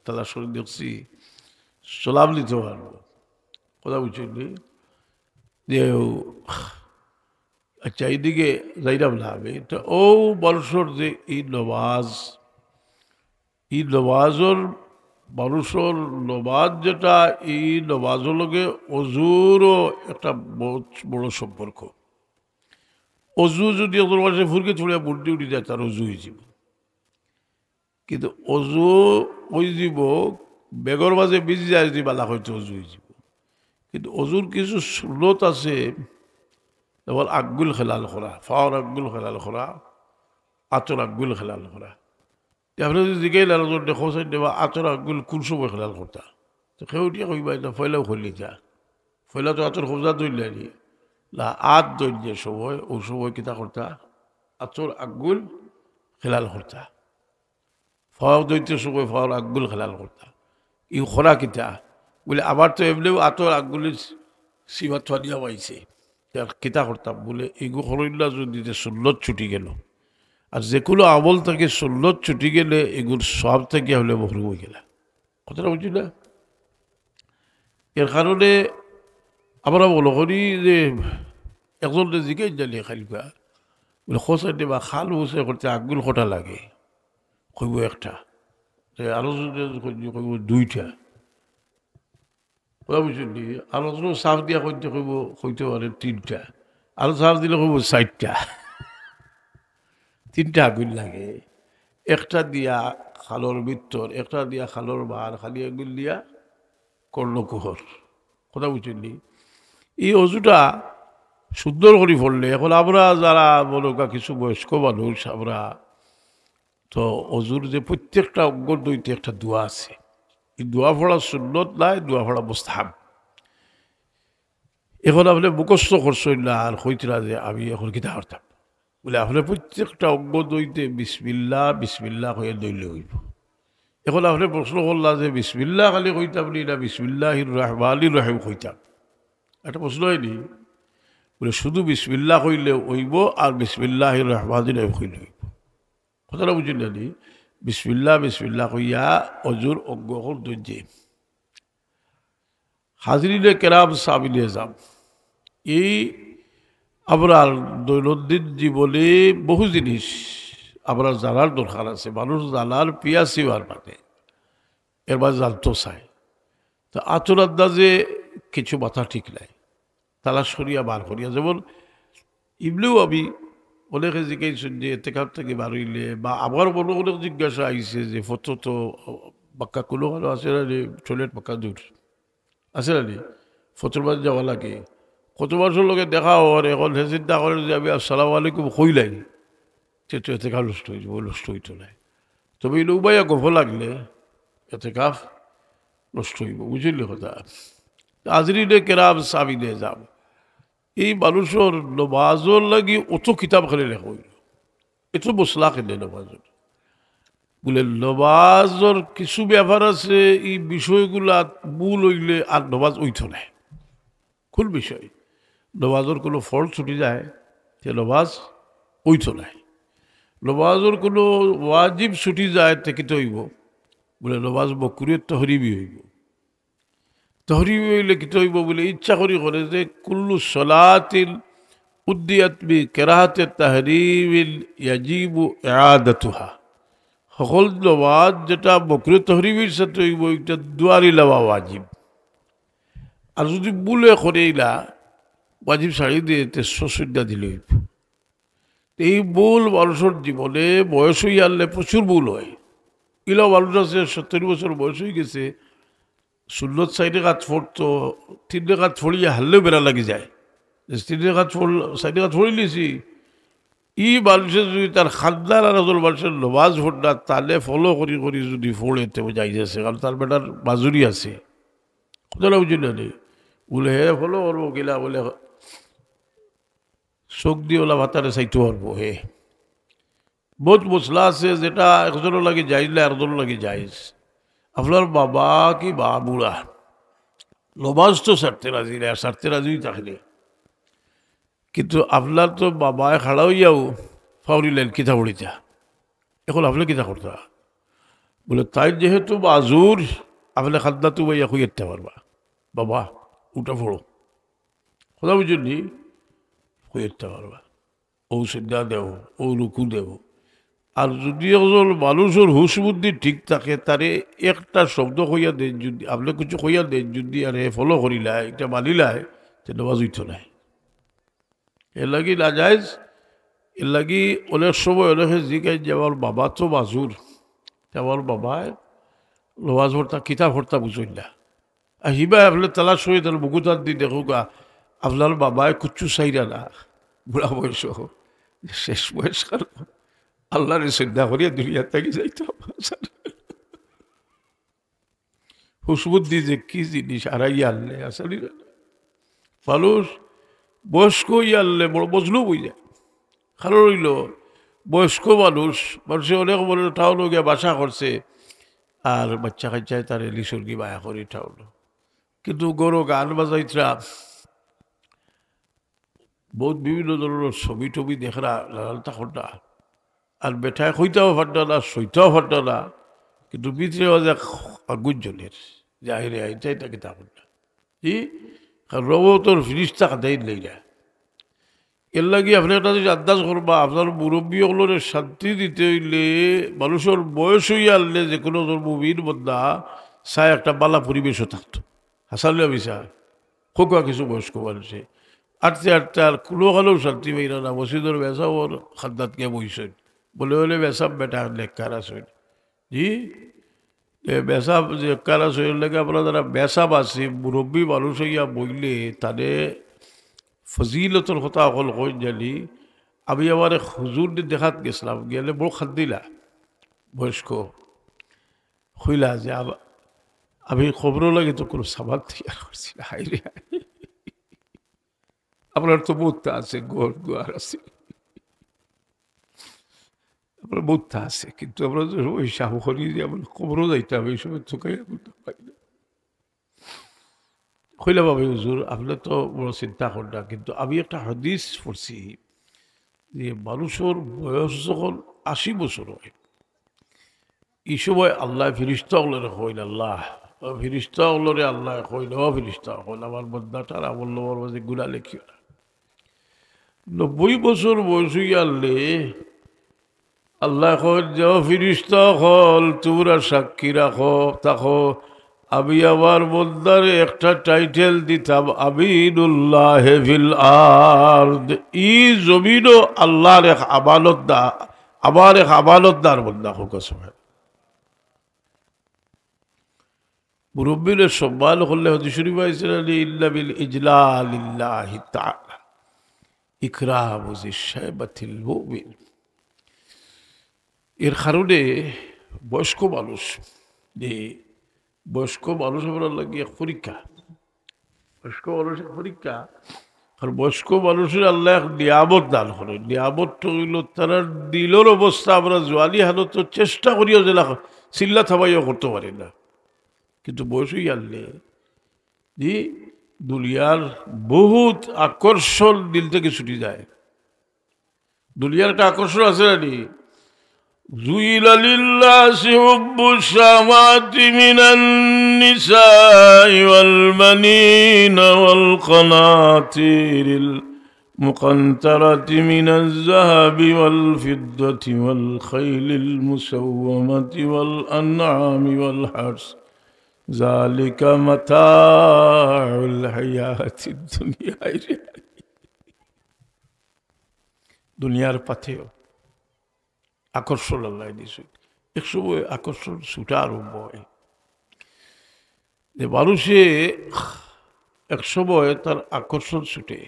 তালাশ করে দেখছি সালাম দিতে পারবো কথা বুঝলি যে আচ্ছা এইদিকে যাইরাম না আমি তো ও বলসর যে এই নমাজর মানুষের নমাজ যেটা এই নমাজের লগে অজুরও একটা বহুত বড় সম্পর্ক। অজু যদি ওদের মাসে ফুরকে ছড়িয়া বুদ্ধি উঠি যায় তার অজু হয়ে যাব, কিন্তু অজু হয়ে যাব বেগর মাঝে বিজি যায় যদি বালা হয়তো অজু হয়ে যাব। কিন্তু অজুর কিছু সুলত আছে, যেমন আগুল খেলাল করা, ফাওয়ার আগুল খেলাল করা, আচর আগুল খেলাল করা। আপনি যদি জিজ্ঞাসা লাল দেখো সাইড দেবা আচর আগুল কোন সময় খেলাল করতা, তো সেউটিয়া কইবা এটা ফয়লাও খুললি যা ফয়লা তো আচর খোঁজা দইলে নি লা আত দৈর্য সময় ও সময় কিতা করতা আচর আগুল খেলাল করতা, ফাওয়ার দৈত্য সময় ফাওয়ার আগুল খেলাল করতা। ই খরা কিতা বলে আবার তো এমনিও আতর আগুলের সীমা থিয়া পাইছে কিতা করতাম বলে এগু হরইল্লা যদি সুন্নত ছুটি গেল, আর যে কোনো আমল থেকে সুন্নত ছুটি গেলে এগুলো সব থেকে হলে মহরুম হয়ে গেল। কথাটা বুঝলি না? এর কারণে আমরা মনে করি যে একজন জিজ্ঞাসা জানিয়ে খালিকা বলে খোঁচাই দেবা খাল বসে করতে আগুল কটা লাগে, কইব একটা, আরো কইব দুইটা। কথা বুঝলি? আরো সাফ দিয়া করতে কইব কইতে পারে তিনটা, আরো সাফ দিলে কইব 4টা। 3টা আগুন লাগে, একটা দিয়া খালর ভিতর, একটা দিয়া খালর বার, খালি আগুন দিয়া কর্ণকুহর। কথা বুঝলি? এই অজুটা সুন্দর করে পড়লে এখন আমরা যারা বলো কিছু বয়স্ক মানুষ আমরা তো অজুর যে প্রত্যেকটা অঙ্গর দইতে একটা দোয়া আছে, এই দোয়া পড়া সুন্নত নাই, দোয়া পড়া মুস্তাহাব। এখন আপনি মুখস্থ করছেন না আর হইতরা যে আমি এখন কিতা করতাম বলে আপনি প্রত্যেকটা অঙ্গ দইতে বিসমিল্লাহ বিসমিল্লাহ হয়ে দইলে হইব। এখন আপনি প্রশ্ন করলা যে বিসমিল্লাহ খালি কইতাম নি না বিসমিল্লাহির রহমানির রহিম কইতাম, একটা প্রশ্ন হয়নি? বলে শুধু বিসমিল্লাহ কইলে হইব আর বিসমিল্লাহির রহমানির রহিম কইলে হইব। কথাটা বুঝলেন নি? বিসমিল্লাহ বিসমিল্লাহ কইয়া অজুর অঙ্গ দইতে হাজরিনে কেরাম সাবিনে যাম। এই আমরা দৈনন্দিন জীবনে বহু জিনিস আমরা জানার দরকার আছে, মানুষ জানার পিয়াসি হওয়ার মানে এর মাঝে জানতো চাই। তো আচর আন্দাজে কিছু মাথা ঠিক নাই, তালাশ করিয়া বার করিয়া, যেমন ইবলেও আমি অনেকে জিজ্ঞাসা যে এতেকার থেকে বার হইলে বা আমার মনে অনেক জিজ্ঞাসা আইসে যে ফটো তো পাক্কা কোনো ভালো আছে না রে, টয়লেট পাক্কা দূর আছে না রে, ফটোর মাঝে যাওয়া লাগে। কত বছর লোকে দেখা হওয়ার এখন সে চিন্তা করে যে আমি আসসালামু আলাইকুম কইলাই তো এতে কাপ নষ্ট হয়ে যাবো, নষ্ট হইতো নাই। তবে এই উবাইয়া গফ লাগলে এতে কাপ নষ্ট হইব, বুঝলি কথা? আজরিনে কেরাম সাবিনে যাম। এই মানুষের নমাজর লাগি অত কিতাব খালি লেখা হইল, এত মশলা খেলে নমাজর বলে নমাজর কিছু ব্যাপার আছে এই বিষয়গুলা মূল হইলে আর নমাজ ওইতো নাই। কোন বিষয়? নমাজের কোনো ফল ছুটি যায় সে নমাজ ওইতো নাই। নমাজের কোনো ওয়াজিব ছুটি যায় তেকিতে হইব বলে নমাজ বকুরের তহরিবি হইব। তহরিবি হইলে কিতে হইব বলে ইচ্ছা করি করে যে কুল্লু সলাতিল উদ্দিয়াত বি কেরাহাতে তাহরিবিল ইয়াজিবু ইআদাতুহা, সকল নমাজ যেটা বকুরের তহরিবির সাথে হইব এটা দুয়ারি লওয়া ওয়াজিব। আর যদি বুলে করেইলা ওয়াজিব ছাড়ি দিয়ে 300 দিলে হইব। এই ভুল মানুষের জীবনে বয়স হয়ে আনলে প্রচুর ভুল হয়। ইলা মানুষ আছে 70 বছর বয়স হয়ে গেছে, সুন্নত 4 রাকাত পড়তো, 3 রাকাত পড়িয়া হারলেও বেড়া লাগি যায়। 3 রাকাত 4 রাকাত পড়ি লিছি, ই মানুষের যদি তার খাদ্দার আর মানুষের নমাজ ভোটনা তাহলে ফলো করি করি যদি ফোড়ে যাই যাচ্ছে, কারণ তার বেটার বাজুরি আছে। কোথাও বুঝি না নেই বলে হে ফলো করবো কিলা বলে চোখ দিয়ে ওলা ভাতারে চাইতে পারবো। হে বহুত মশলা আছে যেটা একজনের লাগে যাইজ না একজনের লাগে যাইজ। আপনার বাবা কি বা বুড়া নমাজ তো সারতে রাজি না, সারতে রাজি থাকলে, কিন্তু আপনার তো বাবায় খাড়া হইয়াও ফাউরিলেন কিতা পড়িতা, এখন আপনি কিতা করতা বলে তাই যেহেতু বাজুর আপনি খাদ্দা তো বইয়া খুঁজতে পারবা, বাবা উঠা পড়ো, কথা বুঝলি খুঁজতে পারবা, ও সিদ্ধা দেও, ও রুকু দেও। আর যদি একজন মানুষের হুশ বুদ্ধি ঠিক থাকে তারে একটা শব্দ কইয়া দেন, যদি আপনি কিছু কইয়া দেন যদি আর ফলো করিলায় এটা মানিলায় তে নমাজ হইতো নাই। এর লাগি না যাইজ, এর লাগি অনেক সময় অনেকে জিজ্ঞাসা যে আমার বাবা তো বাজুর, আমার বাবায় নমাজ ভর্তা কিতা ভর্তা বুঝই না, আর হিবা আপনার তালাশ হয়ে তার বুকুতার দি দেখুকা আপনার বাবায় কুচ্ছু চাইরা না, বুড়া বয়স শেষ বয়স আল্লাহর শ্রদ্ধা করিয়া দুনিয়ার থাকি যাইতে হুসবুদ্ধি যে কি জিনিস আড়াই আনলে আসলে মানুষ বয়স্ক আনলে বড় বজলু বই যায়। কারণ হইল বয়স্ক মানুষ, মানুষে অনেক বড় টাউন গিয়া বাসা করছে আর বাচ্চা কাচ্চায় তার লিসর্গি বায়া করি টাউন, কিন্তু গরো গান বাজাইতরা বহুত বিভিন্ন ধরনের ছবি টবি দেখরা লালতা খন্ডা, আর বেঠায় কইতাও ফাটনা না সইতাও ফাটনা না, কিন্তু ভিতরে গুঞ্জনের যাহিরে আইটাই তাকে তা না ই রবতর ফিরিস্তা কাদাই নেই না। এর লাগে আপনি একটা যদি আন্দাজ করবা আপনার মুরব্বী হলোর শান্তি দিতে হইলে মানুষের বয়স হইয়া আনলে যে কোনো মুভির বন্ধা চাই একটা বালা পরিবেশও থাকতো। হাসালে বিশা খোকা কিছু বয়স্ক মানুষে আটতে আটতে আর কোনো কালেও শান্তি পাই না, মসজিদের বেসা ওর খাদ্দাত গিয়ে বইছেন বলে হলে বেসাব বেটা লেখার আসেন জি বেসাব যে কারা শরীর লেগে আপনার যারা বেসাব আছে মুরব্বী মানুষ হইয়া বইলে তাদের ফজিলতর কথা অকল কই জানি। আমি আমার হুজুর দেখাত গেছিলাম, গেলে বড় খাদ দিলা বয়স্ক হইলা যে আমি খবর লাগে তো কোনো সাবান তৈরি করছি না, হাই রে আপনার তো বোধটা আছে, গোর গোয়ার আছে, আপনার বোধটা আছে, কিন্তু আমরা ওই সাহরি যে আমার খবরও যাইতে হবে এই সময় চোখাইয়া করতে পারি না। কইলা বাবা হুজুর আপনি তো বড় চিন্তা করেন না, কিন্তু আমি একটা হাদিস পড়ছি যে মানুষের বয়স যখন 80 বছর হয় এই সময় আল্লাহ ফিরিস্তা হলরে হইল, আল্লাহ ফিরিস্তা হলরে আল্লাহ হইল ফিরিস্তা হইল আমার বন্ধাটার আমল নম্বর মাঝে গুণা লেখিও না। 90 বছর বয়স হইয়া আনলে আল্লাহ কল যাও ফিরিস্তা হল তোমরা সাক্ষী রাখো তাকো আমি আমার বন্দারে একটা টাইটেল দিতাম আমিনুল্লাহ ফিল আরদ, ই জমিনও আল্লাহর এক আমানত দা, আমার এক আমানতদার বন্দা হোক। মুরব্বীর সম্মান করলে হতে শুরু পাইছেন ইল্লা বিল ইজলালিল্লাহি তাআলা ইকরামু যিশাবাতিল মুমিন। এর কারণে বয়স্ক মানুষ আপনার লাগে পরীক্ষা, বয়স্ক মানুষের পরীক্ষা। আর বয়স্ক মানুষের আল্লাহ এক নিয়ামত দান করে, নিয়ামতটা হইল তারা দিলের অবস্থা আমরা জোয়ালি হালত চেষ্টা করিও যে চিল্লা থামাইও করতে পারি না, কিন্তু বয়স হয়ে আনলে জি দুনিয়ার বহুত আকর্ষণ দিল থেকে ছুটি যায়। দুনিয়ার একটা আকর্ষণ আছে না নি, জুইলা লিল্লাহি হুব্বুশ শাহাওয়াতি মিনান নিসাই ওয়াল বানিনা ওয়াল কানাতিরিল মুকান্তারাতি মিনাজ যাহাবি ওয়াল ফিদ্দাতি ওয়াল খাইলিল মুসাওওয়ামাতি ওয়াল আনআমি ওয়াল হারস যালিকা মাতাউল হায়াতিদ দুনিয়া। দুনিয়ার পাথেও আকর্ষণ আল্লাহ দিছে। এক সময় আকর্ষণ ছুটা আরম্ভ হয় যে মানুষে এক সময় তার আকর্ষণ ছুটে।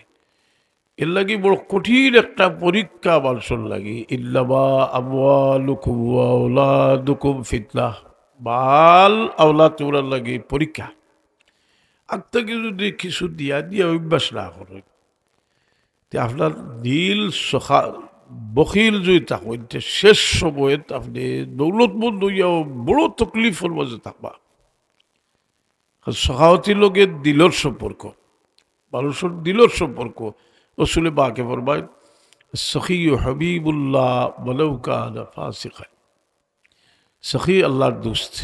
এর লাগি বড় কঠিন একটা পরীক্ষা মানুষের লাগি। ইল্লামা আমওয়ালুকুম ওয়া আওলাদুকুম ফিতনাহ। বাল আওলাদ তোমরা লাগে পরীক্ষা। আর থেকে যদি কিছু দিয়া দিয়া অভ্যাস না করে, আপনার দিল সখা বখিল যদি থাকেন, শেষ সময়ে আপনি দৌলতমন্দ হইয়াও বড় তকলিফের মাঝে থাকবা। সখাওয়াতির লোকের দিলর সম্পর্ক, মানুষের দিলর সম্পর্ক। রসুলে বাকে ফরমায় সখী হাবিবুল্লাহ ওয়ালাউ কানা ফাসিকা। সখী আল্লাহর দোস্ত।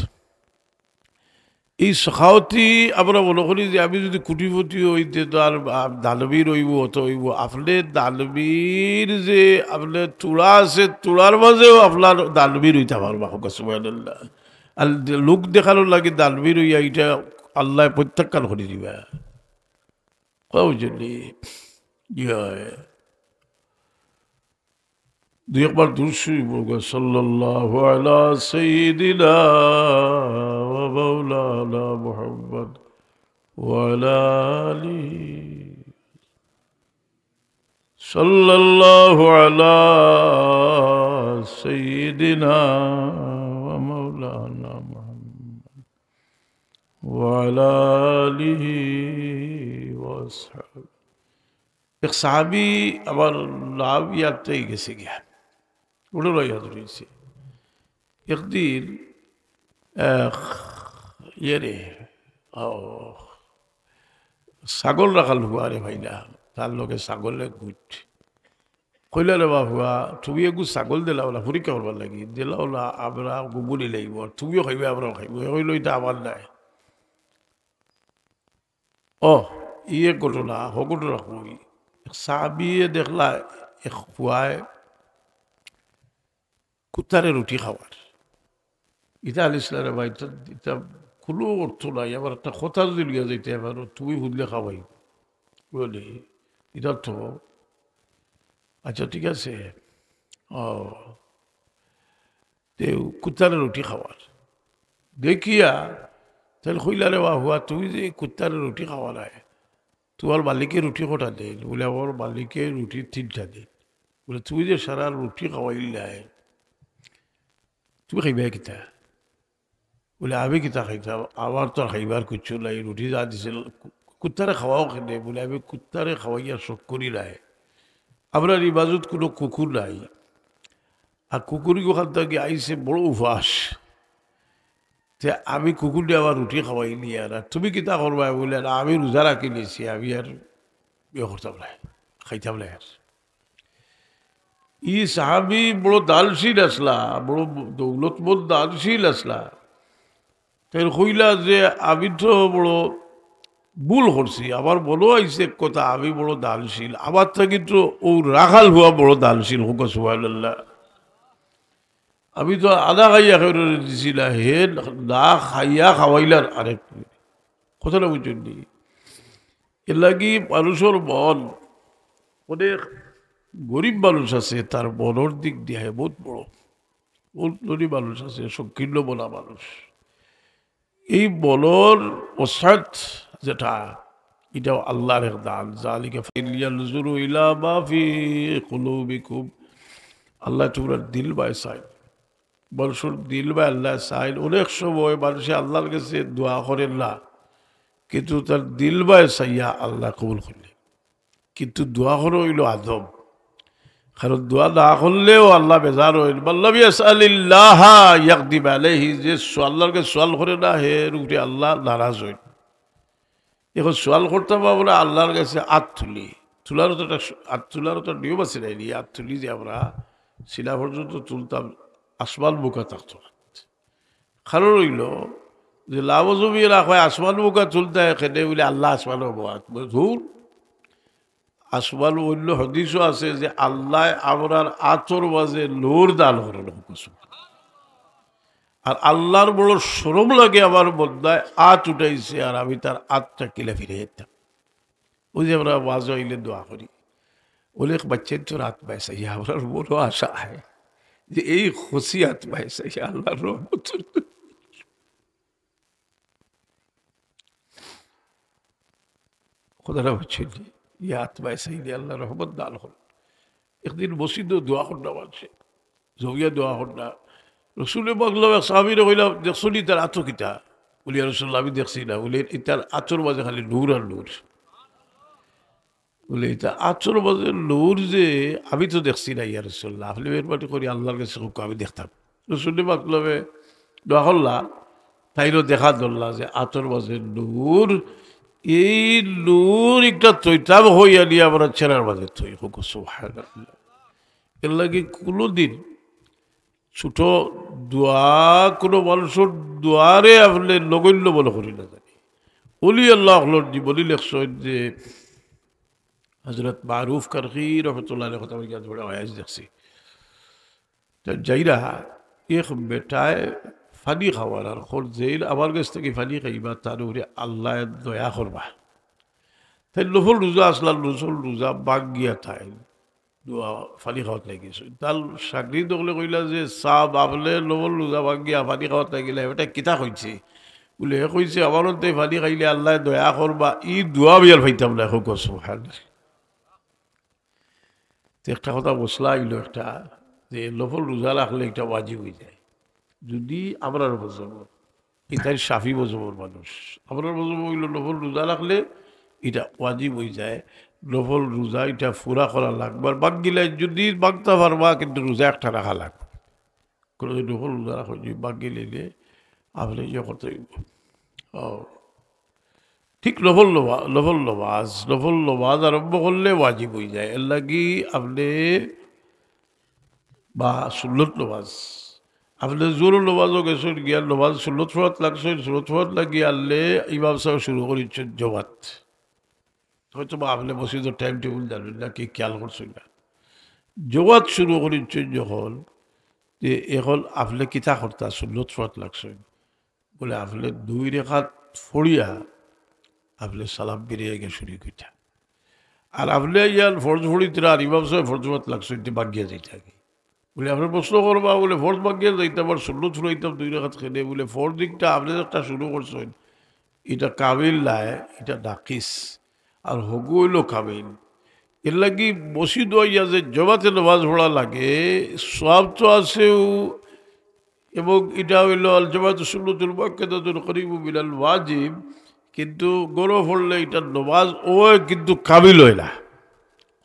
এই সখাওতি আমরা মনে করি যে আমি যদি কুটিপতি হইতে তো আর দানবীর হইব অত হইব। আপনার দানবীর যে আপনার তুলা আছে, তুলার মাঝেও আপনার দানবীর হইতে পারবা। সুবহানাল্লাহ। আর লোক দেখানোর লাগে দানবীর হইয়া এটা আল্লাহ প্রত্যাখ্যান করে দিবা। বুঝলি? দুই একবার দুরশি বলবে সাল্লাল্লাহু আলা সাইয়্যিদিনা ওয়া মাওলানা মুহাম্মদ ওয়া আলা আলিহি সাল্লাল্লাহু আলা সাইয়্যিদিনা ওয়া মাওলানা মুহাম্মদ ওয়া আলা আলিহি ওয়া আসহাবিহি। এক সাহাবী আমার নাম ইয়াদটাই গেছে গিয়া, ওটারও ইয়াদ রয়েছে। একদিন ইয়ে ছাগল রাখাল হুয়া রে ভাইনা, তার লগে ছাগলে গুট কইলা রে বা হুয়া তুমি একটু ছাগল দিলা ওলা পরীক্ষা করবার লাগি, দিলা ওলা আমরা গুবুনি লাগব, তুমিও খাইবে আমরাও খাইব। হইল এটা আমার নাই। ইয়ে ঘটনা ঘটনা কই। সাহাবিয়ে দেখলা এক হুয়ায় কুত্তারে রুটি খাওয়ার। ইটা আলিসলারে ভাই এটা কোনো অর্থ নাই। আবার একটা কথা যদি লিয়া যাইতে এবার তুমি বুঝলে খাওয়াই বলে এটা তো আচ্ছা ঠিক আছে। কুত্তারে রুটি খাওয়ার দেখিয়া তাহলে কইলারে বা হুয়া তুমি যে কুত্তারে রুটি খাওয়া নাই, তোমার মালিকের রুটি কটা দেন? বলে আমার মালিকের রুটি 3টা দেন। বলে তুমি যে সারা রুটি খাওয়াইলাই তুমি খাইবে কিতা? বলে আমি কিতা খাইতাম, আমার তো খাইবার কিছু নাই, রুটি যা দিছিল কুত্তারে খাওয়াও খেলে। বলে আমি কুত্তারে খাওয়াইয়া শখ করি নাই। আমরা ইবাজত কোনো কুকুর নাই, আর কুকুরি ওখান থেকে আইসে বড় উপাস, যে আমি কুকুর দিয়ে আমার রুটি খাওয়াই নি। আর তুমি কিতা করবা? বলে না আমি রোজা রাখি নিয়েছি, আমি আর ইয়ে করতাম না, খাইতাম না। আর ই সাহাবি বড় দানশীল আসলা, বড় দৌলতমন্দ দানশীল আসলা। তাই কইলা যে আমি তো বড় ভুল করছি, আমার মনে হয়েছে কথা আমি বড় দানশীল, আমার তো কিন্তু ও রাখাল হওয়া বড় দানশীল হোক। সুবহানাল্লাহ। আমি তো আধা খাইয়া খাই দিছিল, হে না খাইয়া খাওয়াইলার আরেক কথাটা বুঝছেন নি? এর লাগি মানুষের মন, অনেক গরিব মানুষ আছে তার মনের দিক দিয়ে বহুত বড়, বহুত ধনী মানুষ আছে সংকীর্ণ বলা মানুষ। এই বলর ওসাত যেটা, এটাও আল্লাহর এক দান। জালিকা ফালিয়ানজুরু ইলা মা ফি কুলুবিকুম। আল্লাহ তোমরা দিল বাই চাই, মানুষের দিল বাই আল্লাহ চাই। অনেক সময় মানুষে আল্লাহর কাছে দোয়া করেন না, কিন্তু তার দিল বাই চাইয়া আল্লাহ কবুল করলেন। কিন্তু দোয়া করে হইল আদব, কারণ দোয়া না করলেও আল্লাহ বেজার হইল। মাল্লাম ইয়াসআলিল্লাহ ইয়াকদিম আলাইহি, যে আল্লাহর কাছে সোয়াল করে না হে রুটি আল্লাহ নারাজ হইল। এখন সোয়াল করতাম আমরা আল্লাহর কাছে আত তুলি, তোলারও তো একটা আত তোলারও তো নিয়ম আছে নাই। আত তুলি যে আমরা শিলা পর্যন্ত তুলতাম, আসমান বুকা থাকতো না। কারণ রইল যে লাভ জমি রাখা আসমান বুকা তুলতে খেতে বলে আল্লাহ আসমান ধুর। আসমান অন্য হদিসও আছে যে আল্লাহ আমরার আতর মাঝে নূর দান করেন। আর আল্লাহর বড় শরম লাগে আমার বন্দায় আত উঠাইছে আর আমি তার আতটা কিলে ফিরে যেতাম। ওই যে আমরা ওয়াজ হইলে দোয়া করি, অনেক বাচ্চার তো রাত পাইছে, আমার বড় আশা হয় যে এই খুশি হাত পাইছে আল্লাহর রহমত। খোদারা হচ্ছেন ইয়াত পাইছে আল্লাহ রহমত দান হল। একদিন মসজিদ দোয়া করনা মানছে, জমিয়া দোয়া করনা রসুলে বাংলা সাহাবিরে কইলাম দেখছি তার আতো কিতা, বলি রসুল্লাহ আমি দেখছি না, বলে তার আচর মাঝে খালি নূর আর নূর, বলে এটা আচর মাঝে নূর যে আমি তো দেখছি না ইয়া রসুল্লাহ, আপনি মেহরবানি করি আল্লাহর কাছে আমি দেখতাম। রসুলে বাংলাবে দোয়া করলা, তাইরও দেখা ধরলা যে আচর মাঝে নূর, এই নূর একটা তৈতাব হইয়া নিয়ে আমরা চেনার মাঝে তৈ হোক সুবহানাল্লাহ। এর লাগে কোনোদিন ছোট দোয়া কোনো মানুষের দোয়ারে আপনি নগণ্য মনে করি না জানি। অলি আল্লাহ হলর জীবনী লেখছেন যে হজরত মারুফ কারকি রহমতুল্লাহ কথা বলে আয়াজ দেখছি, যাইরা এক বেটায় ফানি খাওয়ার আর খোর জেল আমার কাছ থেকে ফানি খাইবা তার উপরে আল্লাহ দয়া করবা। তাই নফল রোজা আসলাম, নফল রোজা বাগ গিয়া তাই দোয়া ফানি খাওয়াত লাগিয়েছে। তার চাকরি দখলে কইলা যে চাহ বাবলে নফল রোজা বাগ গিয়া ফানি খাওয়াত লাগিলে এটা কিতা কইছে, বলে হে কইছে আমার তাই ফানি খাইলে আল্লাহ দয়া করবা, ই দোয়া বিয়ার ফাইতাম না হোক সুবহানাল্লাহ। একটা কথা বসলা আইলো একটা যে নফল রোজা রাখলে একটা ওয়াজিব হয়ে যায়। যদি আমরার বজব এটাই সাফি বজবর মানুষ, আমরার বজব হইল নফল রোজা রাখলে এটা ওয়াজিব হয়ে যায়। নফল রোজা এটা ফুরা করা লাগবার, বাক গিলে যদি বাগতা পারবা কিন্তু রোজা একটা রাখা লাগবে। কোনো নফল রোজা রাখো যদি বাক গিলে আপনি ইয়ে করতে হইব। ও ঠিক নফল নমাজ আরম্ভ করলে ওয়াজিব হয়ে যায়। এর লাগি আপনি বা সুন্নত নমাজ আপনি জোর নমাজও গেছেন গিয়া নমাজ সুন্নত ফরত লাগছেন, সুন্নত ফরত লাগিয়ে আনলে ইমাম সাহেব শুরু করেছেন জমাত। হয়তো বা আপনি মসজিদের টাইম টেবিল জানেন না, কি খেয়াল করছেন না, জমাত শুরু করেছেন যখন যে এখন আপনি কিতা করতা সুন্নত ফরত লাগছেন, বলে আপনি 2 রেখাত ফড়িয়া আপনি সালাম বেরিয়ে গিয়ে শুরু কইটা, আর আপনি ইয়ার ফরজ ফড়িতে আর ইমাম সাহেব ফরজ ফরত লাগছেন বাগিয়া যাইতে আগে, বলে আপনার প্রশ্ন করবা, বলে ফোর্থ বাগিয়ে যাইতে আবার সুন্নত ফুরাইতাম 2 রেখাত খেলে, বলে ফোর্থ দিকটা আপনি একটা শুরু করছেন এটা কাবিল নাই, এটা নাকিস, আর হগু হইল কাবিল। এর লাগি মসজিদ হইয়া যে জমাতে নামাজ পড়া লাগে সব তো আছেও, এবং এটা হইল আল জমাত সুন্নতুল মুআক্কাদাতুন করিবু মিনাল ওয়াজিব, কিন্তু গরো পড়লে এটা নামাজ ও কিন্তু কাবিল হয় না।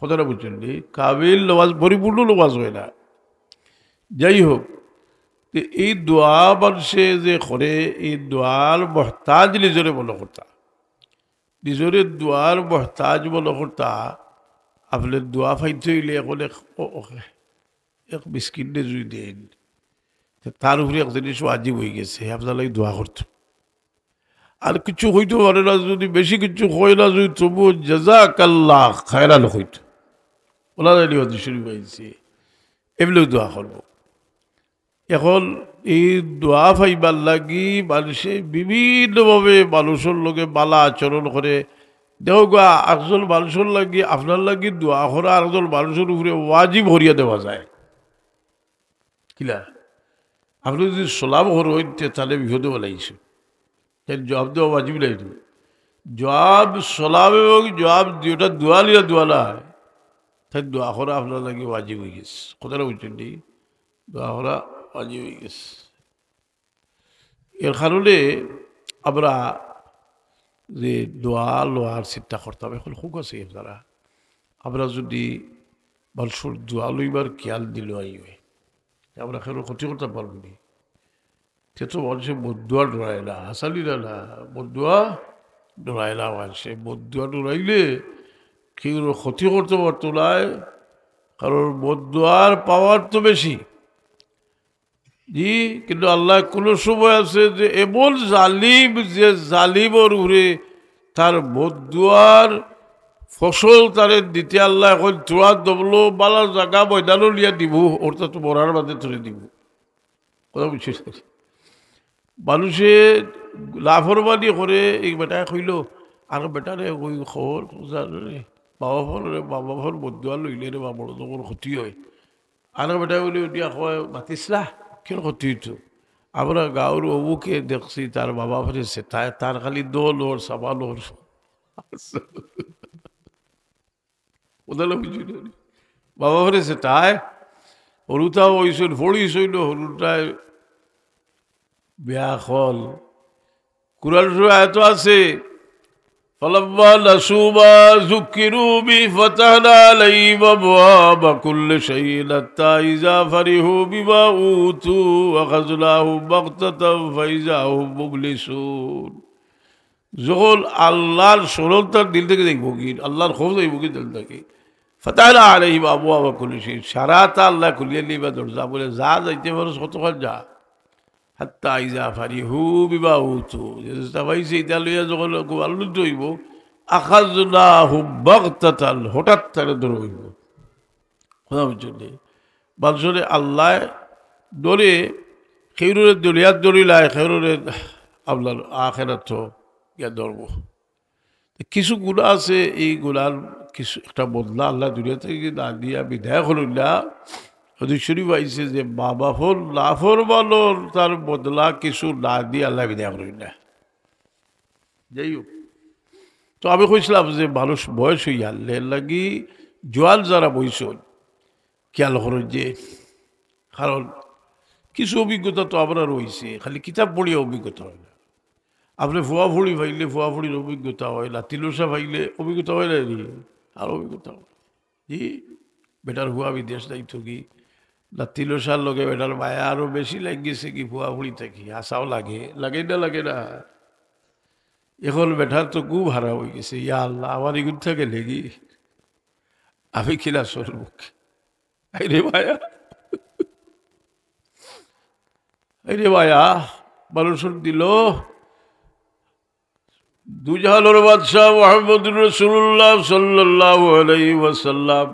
কথাটা বুঝছেন, কাবিল নামাজ পরিপূর্ণ নামাজ হয় না। যাই হোক, এই দোয়া মানুষে যে করে এই দোয়ার মহতাজ নিজরে মনে করতা, নিজরে দোয়ার মহতাজ মনে করতা। আপনার দোয়া ফাইতে হইলে এখন এক মিসকিনে জুই দেন, তার উপরে এক জিনিস ওয়াজিব হয়ে গেছে, আপনার লাগে দোয়া করত। আর কিছু হইতে পারে না, যদি বেশি কিছু হয় না যদি তবু জাযাকাল্লাহ খায়রান হইত, ওলা জানি হতে শুরু পাইছে, এমনিও দোয়া করবো। এখন এই দোয়া পাইবার লাগি মানুষে বিভিন্নভাবে মানুষের লগে বালা আচরণ করে। দেখো গা একজন মানুষের লাগি আপনার লাগি দোয়া করা একজন মানুষের উপরে ওয়াজিব হরিয়া দেওয়া যায় কিলা। আপনি যদি সোলাম হর হইতে তাহলে বিপদে বলাইছে, জবাব দেওয়া ওয়াজিব লাগবে। জবাব সোলাম এবং জবাব দুটা দোয়ালিয়া দোয়ালা হয়, তাই দোয়া করা আপনার লাগে ওয়াজিব হয়ে গেছে। কথাটা বুঝছেন, দোয়া করা ওয়াজিব হয়ে গেছে। এর কারণে আমরা যে দোয়া লোয়ার চিন্তা করতাম, এখন খুব আছে আপনারা, আমরা যদি মানুষের দোয়া লইবার খেয়াল দিল আইবে, আমরা কেন ক্ষতি করতে পারবো নি। সে তো মানুষের বদুয়া ডরায় না, হাসালিরা না, বদুয়া ডরায় না। মানুষে বদুয়া ডরাইলে কেউ ক্ষতি করতে পারতো না, কারণ বদুয়ার পাওয়ার তো বেশি। জি, কিন্তু আল্লাহ কোন সময় আছে যে এমন জালিম, যে জালিমর উপরে তার বদুয়ার ফসল তারে দিতে আল্লাহ এখন তোরা দবলো বালার জায়গা ময়দানও লিয়া দিব, ওরটা তো মরার বাদে ধরে দিব। কথা বুঝছিস? মানুষে লাফরমানি করে এই বেটায় কইল আর বেটারে ওই খবর রে বাবা ফোর বদুয়া লইলে রে বা বড় তখন ক্ষতি হয় আর বেটায় বলি উঠিয়া কয় মাতিসলা কেন ক্ষতি হইতো আমরা গাঁর অবুকে দেখছি তার বাবা ফেরে সেটায় তার খালি দোল ওর সাবাল ওর ওদালে বুঝি বাবা ফেরে সেটায় হলুতা হইছিল ফড়িছিল হলুটায় বেয়া হল কুরআন আয়াত আছে فلما نسوا ما ذكروا به فتحنا عليهم أبواب كل شيء حتى إذا فرحوا بما أوتوا أخذناهم بغتة فإذا هم مبلسون যখন আল্লাহর সরলতার দিল থেকে দেখবো কি আল্লাহর খোঁজ দেখবো কি দিল থেকে ফাতাহনা আলাইহিম আবওয়াবা কুল্লি শাই সারাটা আল্লাহ খুলিয়ে নিবা দরজা বলে যা যাইতে পারো কতক্ষণ যা হাত্তা ইজা ফারিহু বিমা উতু যেটা পাইছে এটা লইয়া যখন খুব আনন্দিত হইব আখাযনাহুম বাগতাতান হঠাৎ তারা ধরইব কথা বুঝছেন মানুষের আল্লাহ দরে খেউরের দরিয়ার দরিলায় খেউরের আপনার আখেরাত ইয়া ধরব কিছু গুণা আছে এই গুণার কিছু একটা বদলা আল্লাহ দুনিয়া থেকে না দিয়া বিধায়ক হল না হদিস শরীফ আইছে যে বাবা ফোর লাফর বানোর তার বদলা কিছু না দিয়ে আল্লাহ বিধায়ক হল না যাই হোক তো আমি কইছিলাম যে মানুষ বয়স হইয়া লাগি জোয়াল যারা বইস খেয়াল করেন যে কারণ কিছু অভিজ্ঞতা তো আমরা রয়েছে খালি কিতাব পড়িয়া অভিজ্ঞতা হয় না আপনি ফুয়া ফুড়ি ফাইলে ফুয়া ফুড়ির অভিজ্ঞতা হয় লাতিলোসা ফাইলে অভিজ্ঞতা হয় না নি আর অভিজ্ঞতা হয় জি বেটার ফুয়া বিদেশ দায়িত্ব কি লাতিলোসার লগে বেটার মায়া আরও বেশি লাগিয়েছে কি ফুয়া ফুড়ি থাকি আশাও লাগে লাগে না এখন বেটার তো খুব হারা হয়ে গেছে ইয়া আল্লাহ আমার এগুন থেকে লেগি আমি কিনা সরমুখ রে মায়া রে মায়া মানুষের দিল দুজাহানের বাদশাহ মুহাম্মদুর রাসূলুল্লাহ সাল্লাল্লাহু আলাইহি ওয়াসাল্লাম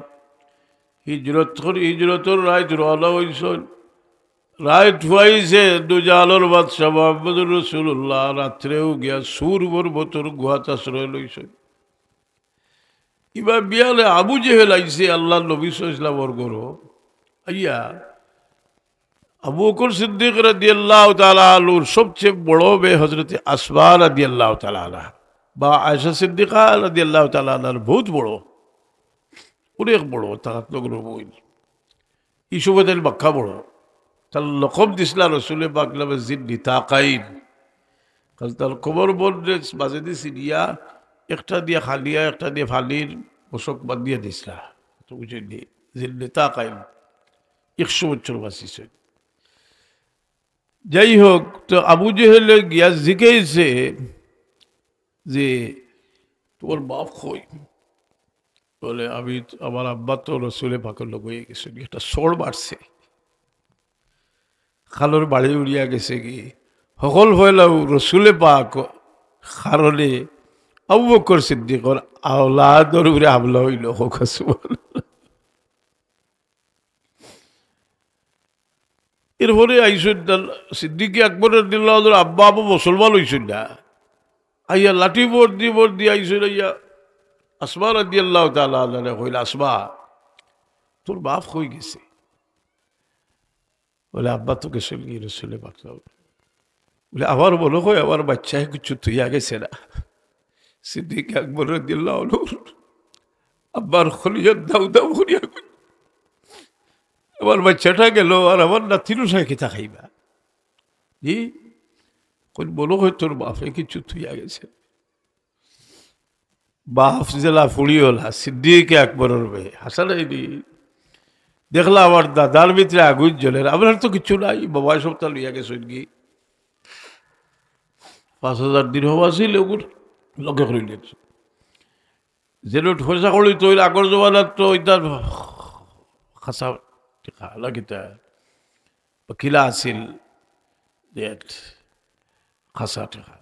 হিজরতের রাত রওনা হইছেন রাত হইছে দুজাহানের বাদশাহ মুহাম্মদুর রাসূলুল্লাহ রাত্রেও গিয়া সুর পর্বতের গুহাত আশ্রয় লইছেন এবার বিয়ালে আবু জেহেল আইছে আল্লাহ নবী সাল্লাল্লাহু আলাইহি ওয়াসাল্লাম আইয়া আবু বকর সিদ্দিক রাদিয়াল্লাহু তাআলা আনহুর সবচেয়ে বড় বে হযরত আসমা রাদিয়াল্লাহু তাআলা আনহা বা আয়েশা সিদ্দিকা রাদিয়াল্লাহু তাআলা আনহার বহুত বড় অনেক বড় তার লগর বইল ইসুবতেল মক্কা বড় তার লকব দিছিলা রাসূল পাক নামে জিন্নি তাকাইন কাল তার কবর বন্ধে মাঝে দিছি দিয়া একটা দিয়ে খালিয়া একটা দিয়ে ফালির পোশাক বান্ধিয়ে দিছিলা তো বুঝলি জিন্নি তাকাইন 100 বছর বাঁচিছে যাই হোক তো আবু জেহেল গিয়া জিজ্ঞেসে যে তোর বাপ কই বলে আমি আমার আব্বা তো রসুলে পাকের লোক হয়ে গেছে একটা সর বাড়ছে খালোর বাড়ি উড়িয়া গেছে কি সকল হইলাও রসুলে পাক কারণে আবু বকর সিদ্দিকর আওলাদর উপরে হামলা হইল এরপরে আইসুন সিদ্দিকি আকবরের দিল্লাহ আব্বা আবু মুসলমান হইসুন না আইয়া লাঠি বোর দি আইসুন আইয়া আসমা রাদিয়াল্লাহু তাআলা আনহা কইল আসমা তোর বাপ কই গেছে বলে আব্বা তো গেছে গিয়ে রসুলে পাক বলে আমার বলো কই আমার বাচ্চায় কিছু তুইয়া গেছে না সিদ্দিকি আকবর রাদিয়াল্লাহু আনহু আব্বার খলিয়ত দাউ দাউ করিয়া আমার বাচ্চাটা গেল আর আমার নাতিরও সাইকেতা খাইবা জি কোন বলো হয় তোর বাপে কিছু থুইয়া গেছে বাপ জেলা ফুড়িওলা সিদ্দিক আকবরের মেয়ে হাসান দেখলা আমার দাদার ভিতরে আগুন জ্বলে আমার তো কিছু নাই বাবা সপ্তাহ লইয়া গেছে কি 5000 দিন হওয়া ছিল ওগুলো লক্ষ্য করে নিয়েছে যেন ঠোসা করি তৈরি আগর জমানার তো ওইটার খাসা লাগিতা কিলা আছিল খাসা টেকা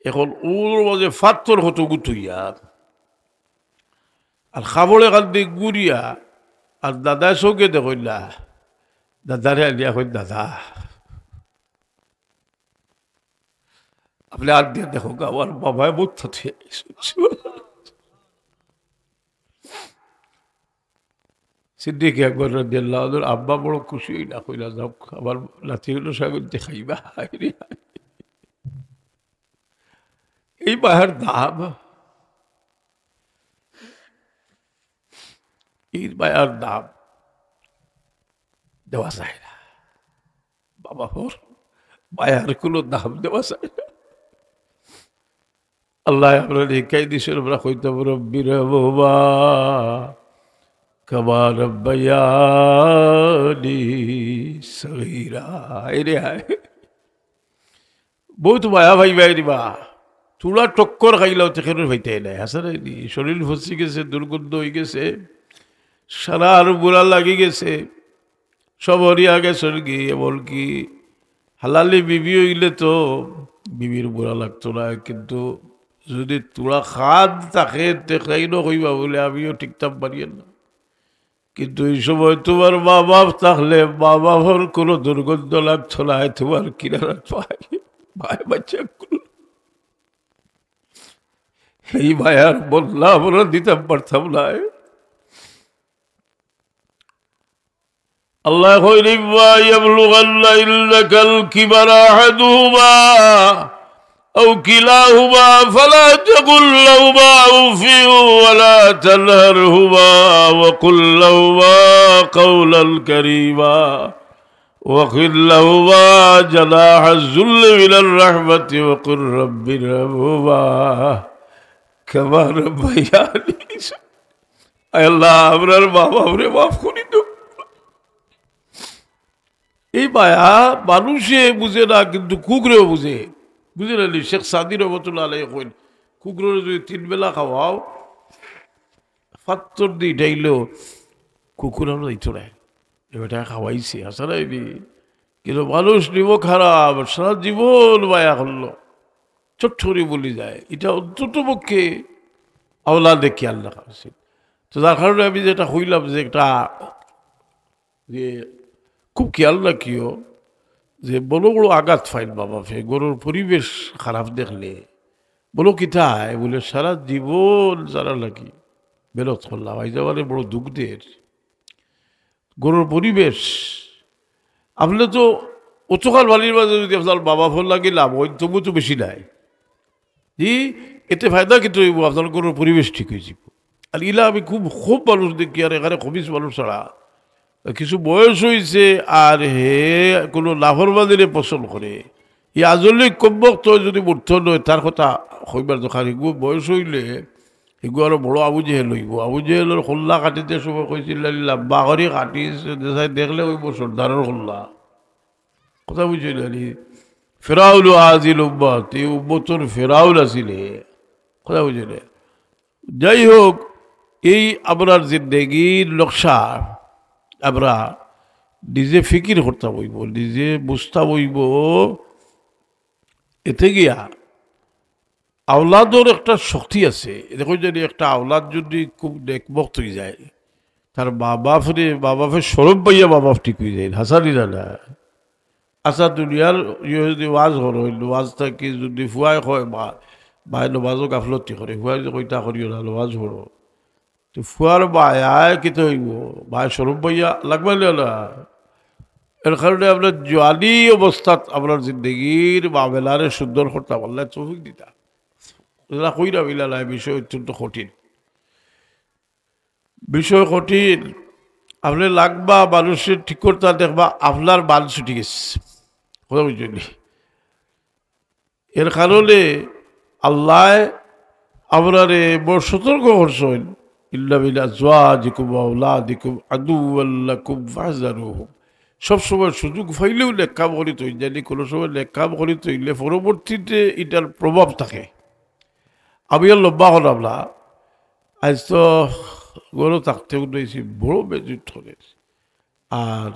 এখন ওর মাঝে ফাত্তর হতো গুতুইয়া আর খাবলে কান্দি গুড়িয়া আর দাদা চৌকে দেখইলা দাদারে আলিয়া কই দাদা আপনি আর দিয়ে দেখো আমার বাবায় বহুত থাকে সিদ্দিক একবার রাদিয়াল্লাহু আনহুর আব্বা বড় খুশি না কইলা যাও আমার নাতি হলো সাগরতে খাইবা এই বাহার দাম এই বায়ার দাম দেওয়া যায় না বাবা হোর বায়ার কোনো দাম দেওয়া যায় না আল্লাহ আমরা রেখাই দিছেন আমরা কইতে রব্বির বাবা কামা রব্বায়ানি সগীরা এরে আয় বহুত মায়া ভাই ভাই দিবা তুলা টক্কর খাইলাও তেখের হইতে নাই হাসানে শরীর ফসি গেছে দুর্গন্ধ হয়ে গেছে সারা আর বুড়া লাগি গেছে সব হরিয়া গেছে কি এমনকি হালালি বিবি হইলে তো বিবির বুড়া লাগতো না কিন্তু যদি তোরা খাদ তাকে দেখাইনো কইবা বলে আমিও ঠিকঠাক পারিয়ে না কিন্তু এই সময় তোমার মা বাপ থাকলে মা বাবার কোনো দুর্গন্ধ লাগতো না তোমার কিনারা পাই ভাই বাচ্চা এই ভাইয়ার বললা আমরা দিতাম পারতাম না আল্লাহ কইলিবা ইয়াবলুগান্না ইল্লাকাল কিবারা আহাদুহুমা أو كلاهما فلا تقل لهما أف ولا تنهرهما وقل لهما قولا كريما وخذ لهما جناح الذل من الرحمة وقل رب ارحمهما كما ربياني أي الله أمرر বাবা আমরে মাফ করে দাও এই মায়া মানুষে বুঝে না কিন্তু কুকুরেও বুঝে বুঝলেন আলী শেখ সাদি রহমতুল্লাহ আলাই কইন কুকুরের যদি 3 বেলা খাওয়াও ফাত্তর দিয়ে ডাইলেও কুকুর আমরা দিত না এটা খাওয়াইছে আসলে কিন্তু মানুষ নিব খারাপ সারা জীবন মায়া করলো ছোট্ট করে বলি যায় এটা অন্তত পক্ষে আওলা দেখি আল্লাহ খাওয়াছে তো যার কারণে আমি যেটা হইলাম যে একটা যে খুব খেয়াল রাখিও যে বড় বড় আঘাত ফাইল বাবা ফে গরুর পরিবেশ খারাপ দেখলে বলো কিতায় বলে সারা জীবন যারা লাগি বেরোত করলাম এই যাওয়ারে বড় দুঃখদের গরুর পরিবেশ আপনি তো অতকাল বালির মাঝে যদি আপনার বাবা ফোন লাগিলাম ওই তবু তো বেশি নাই জি এতে ফায়দা কিন্তু আপনার গরুর পরিবেশ ঠিক হয়ে যাব আর ইলা আমি খুব খুব মানুষ দেখি আর এখানে খবিস মানুষ ছাড়া কিছু বয়স হয়েছে আর হে কোনো লাভরবাদীরে পছন্দ করে এই আজলিক কব্বক তো যদি মূর্ধ নয় তার কথা হইবার দোকান এগুলো বয়স হইলে এগুলো আরো বড় আবু জেহেল হইব আবু জেহেলের খোল্লা কাটিতে সবাই কইছিল লাম্বা করে কাটি দেখলে হইব সর্দারের খোল্লা কথা বুঝছিল ফেরাউল আজিল উম্মত এই উম্মতর ফেরাউল আসিলে কথা বুঝলে যাই হোক এই আপনার জিন্দেগির নকশা আমরা নিজে ফিকির করতে বইব নিজে বুঝতে বইব এতে গিয়া আওলাদর একটা শক্তি আছে দেখো যদি একটা আওলাদ যদি খুব নেকবক্ত হয়ে যায় তার বাবা ফের সরব পাইয়া বাবা ঠিক হয়ে যায় হাসানি না আচ্ছা দুনিয়ার যদি ওয়াজ করো ওয়াজ থাকি যদি ফুয়াই হয় বা নমাজও গাফলতি করে ফুয়াই যদি কইতা করিও না নমাজ পড়ো তো ফুয়ার বায়ায় কিতে হইব বাই স্বরূপ বইয়া লাগবে না এর কারণে আপনার জোয়ানি অবস্থাত আপনার জিন্দগির মামেলারে সুন্দর করতে পারলে তৌফিক দিতা কইরা বিলা নাই বিষয় অত্যন্ত কঠিন বিষয় কঠিন আপনি লাগবা মানুষের ঠিক করতে দেখবা আপনার বাল ছুটি গেছে কথা বুঝলি এর কারণে আল্লাহ আপনারে বড় সতর্ক করছেন সবসময় সুযোগ ফাইলেও লেখাম করি তৈরি জানি কোনো সময় লেখাম করি তৈলে পরবর্তীতে এটার প্রভাব থাকে আমি আর লম্বা হলাম না আজ তো গরু থাকতেও নিয়েছি বড় বেজিট করে আর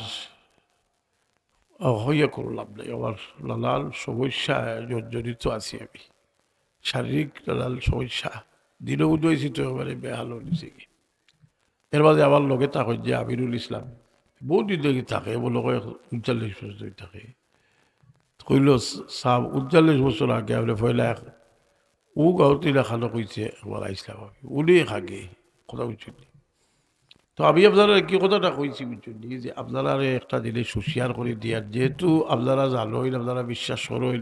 হইয়া করলাম না আমার নানান সমস্যা জর্জরিত আছি আমি শারীরিক নানান সমস্যা দিনও উঠেছি তো এবারে বেহাল হয়েছে কি এর মাঝে আমার লগে থাকে যে আমিরুল ইসলাম বহু দিন দেখি থাকে আমার লগে 39 বছর ধরে থাকে কইল সাহ 39 বছর আগে আপনি পয়লা ও গাঁৱত খানো কইছে আমার আইসলাম উনি খাগে কথা বুঝছেন। তো আমি আপনারা কি কথাটা কইছি বুঝছেন যে আপনারা একটা জিনিস হুঁশিয়ার করে দিয়ার, যেহেতু আপনারা জানোইন, আপনারা বিশ্বাস করেন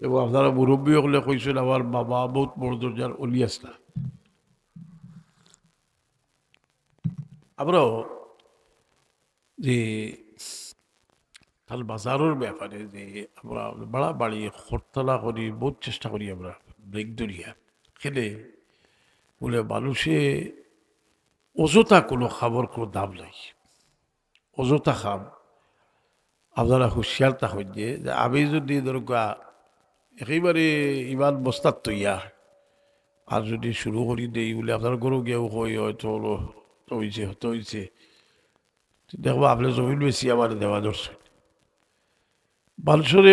এবং আপনারা মুরব্বী হলে কইছেন আমার বাবা বহুত বড় দরজার অলি আসলা। আমরাও যে তার বাজারের ব্যাপারে যে আমরা বাড়াবাড়ি খরতলা করি, বহুত চেষ্টা করি আমরা ব্রেক ধরিয়া খেলে বলে মানুষে অযথা কোনো খাবার কোনো দাম নাই, অযথা খাম। আপনারা হুঁশিয়ার থাকেন যে আমি যদি দরকা একেবারে ইমান বস্তার তৈয়া আর যদি শুরু করি দেই বলে আপনার গরু গিয়েও হয়তো হলো হইছে দেখবো আপনার জমিন বেশি আমার দেওয়া দর্শন।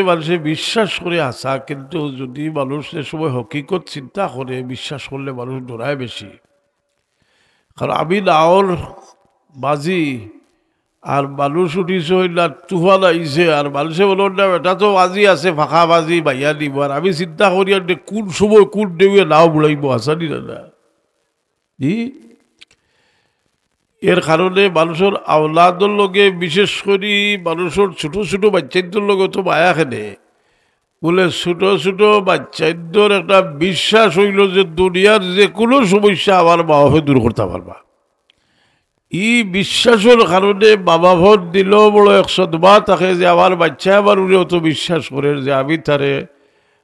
মানুষে বিশ্বাস করে আসা, কিন্তু যদি মানুষ এ সময় হকিকত চিন্তা করে বিশ্বাস করলে মানুষ ডরায় বেশি। কারণ আমি নাওর বাজি আর মানুষ উঠিছে না তুফান আইছে আর মানুষে বলো না এটা তো বাজি আছে ফাঁকা বাজি বাইয়া দিব, আর আমি চিন্তা করি আর কোন সময় কোন দেবে নাও বুড়াইব আসানি না ই। এর কারণে মানুষের আওলাদর লগে বিশেষ করে মানুষের ছোট ছোট বাচ্চাদের লগে তো মায়া খেলে বলে ছোট ছোট বাচ্চাদের একটা বিশ্বাস হইল যে দুনিয়ার যে কোনো সমস্যা আমার মা বাপে দূর করতে পারবা। ই বিশ্বাসের কারণে বাবা ভোট দিলেও বড় 100 থাকে যে আমার বাচ্চা আমার উনি অত বিশ্বাস করেন যে আমি তারে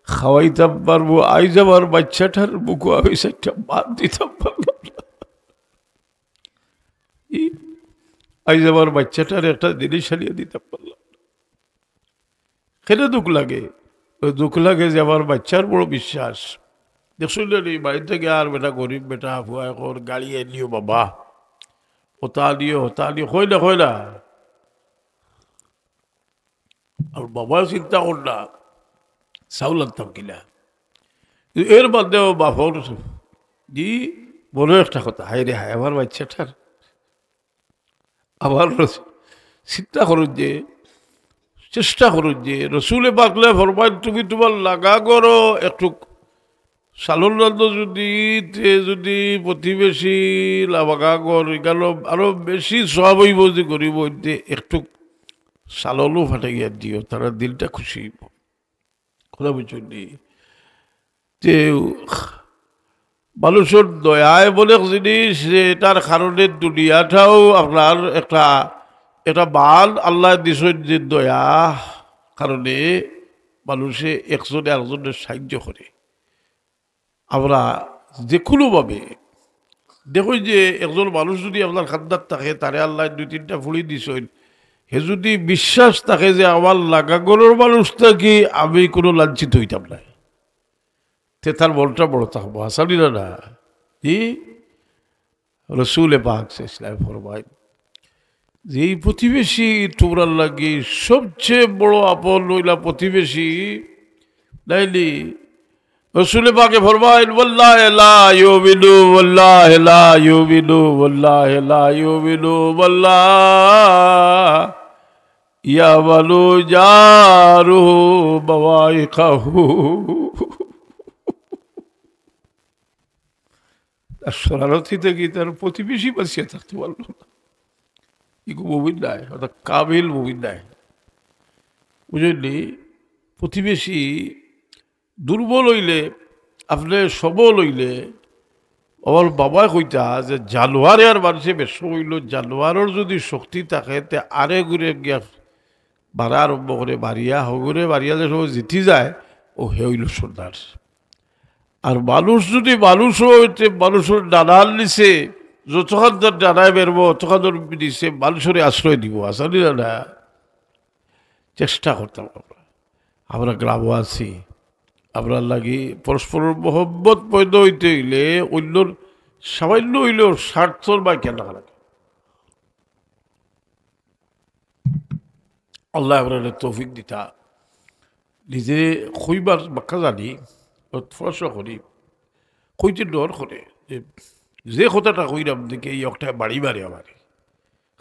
খাওয়াইতাম পারবো, আইজ আমার বাচ্চাটার বুকু আমি একটা বাদ দিতাম পারলাম না, আইজ আমার বাচ্চাটার একটা জিনিস হারিয়ে দিতাম পারলাম। কেন দুঃখ লাগে? দুঃখ লাগে যে আমার বাচ্চার বড় বিশ্বাস। দেখছিল বাড়ি থেকে আর বেটা গরিব বেটা ভুয়া কর গাড়ি এলিও বাবা হতা দিও হয় না আর বাবা চিন্তা কর না চাউল আনতাম কিনা। এর বাদেও বাপর দি বড় একটা কথা, হায় রে হায় আমার বাচ্চাটার আবার চিন্তা করুন যে চেষ্টা করুন যে রসুলে পাকলে ফরমায় তুমি তোমার লাগা করো একটু সালন রান্ধ যদি প্রতিবেশী লাগাগা কর গেল আরো বেশি সব হইব যে করিব একটু সালনও ফাটাইয়া দিও, তারা দিলটা খুশি হইব। কথা বুঝলি যে মানুষের দয়ায় বলে জিনিস এটার কারণে দুনিয়াটাও আপনার একটা বাল আল্লাহ দিস যে দয়া কারণে মানুষে একজনে একজনের সাহায্য করে। আমরা যে কোনোভাবে দেখো যে একজন মানুষ যদি আপনার খাদ্যার থাকে তারে আল্লাহ 2-3টা ফুড়ি দিছেন, হে যদি বিশ্বাস থাকে যে আমার লাগাগরের মানুষটা কি আমি কোনো লাঞ্ছিত হইতাম না, তে তার মনটা বড় থাকবো আসানি না ই। রসুলে পাক ইসলাম ফরমায় যে এই প্রতিবেশী তোমরার লাগে সবচেয়ে বড় আপন হইলা প্রতিবেশী নাইলি। রসুলে পাকে ফরমাইন ওয়াল্লাহি লা ইউমিনু ওয়াল্লাহি লা ইউমিনু ওয়াল্লাহি লা ইউমিনু ওয়াল্লাহি ইয়ামালু জারুহু বাওয়াইকাহু। তার শরণার্থী থেকে তার প্রতিবেশী বাঁচিয়ে থাকতে পারল না। ইগু মুমিন নাই, অর্থাৎ কামিল মুমিন নাই। বুঝলি প্রতিবেশী দুর্বল হইলে আপনি সবল হইলে আমার বাবা কইতা যে জানোয়ারে আর মানুষে বেশ হইল, জানোয়ারের যদি শক্তি থাকে তে আরে ঘুরে গিয়া বাড়া আরম্ভ করে বাড়িয়া হগুরে বাড়িয়া যে সব জিতি যায় ও হে হইল সর্দার। আর মানুষ যদি মানুষ হইতে মানুষের ডানার নিচে যতক্ষণ তার ডানায় বেরবো ততক্ষণ নিচে মানুষের আশ্রয় দিব আসলে না। চেষ্টা করতাম আমরা গ্রামবাসী আপনার লাগি পরস্পরের মহব্বত পয়দা হইতে হইলে অন্যর সামান্য হইলেও স্বার্থর বা কেন লাগে। আল্লাহ আপনার তৌফিক দিতা নিজে কইবার বাক্কা জানি প্রশ্ন করি কইতে ডর করে যে কথাটা কইরাম দেখে এই একটা বাড়ি বাড়ি আমার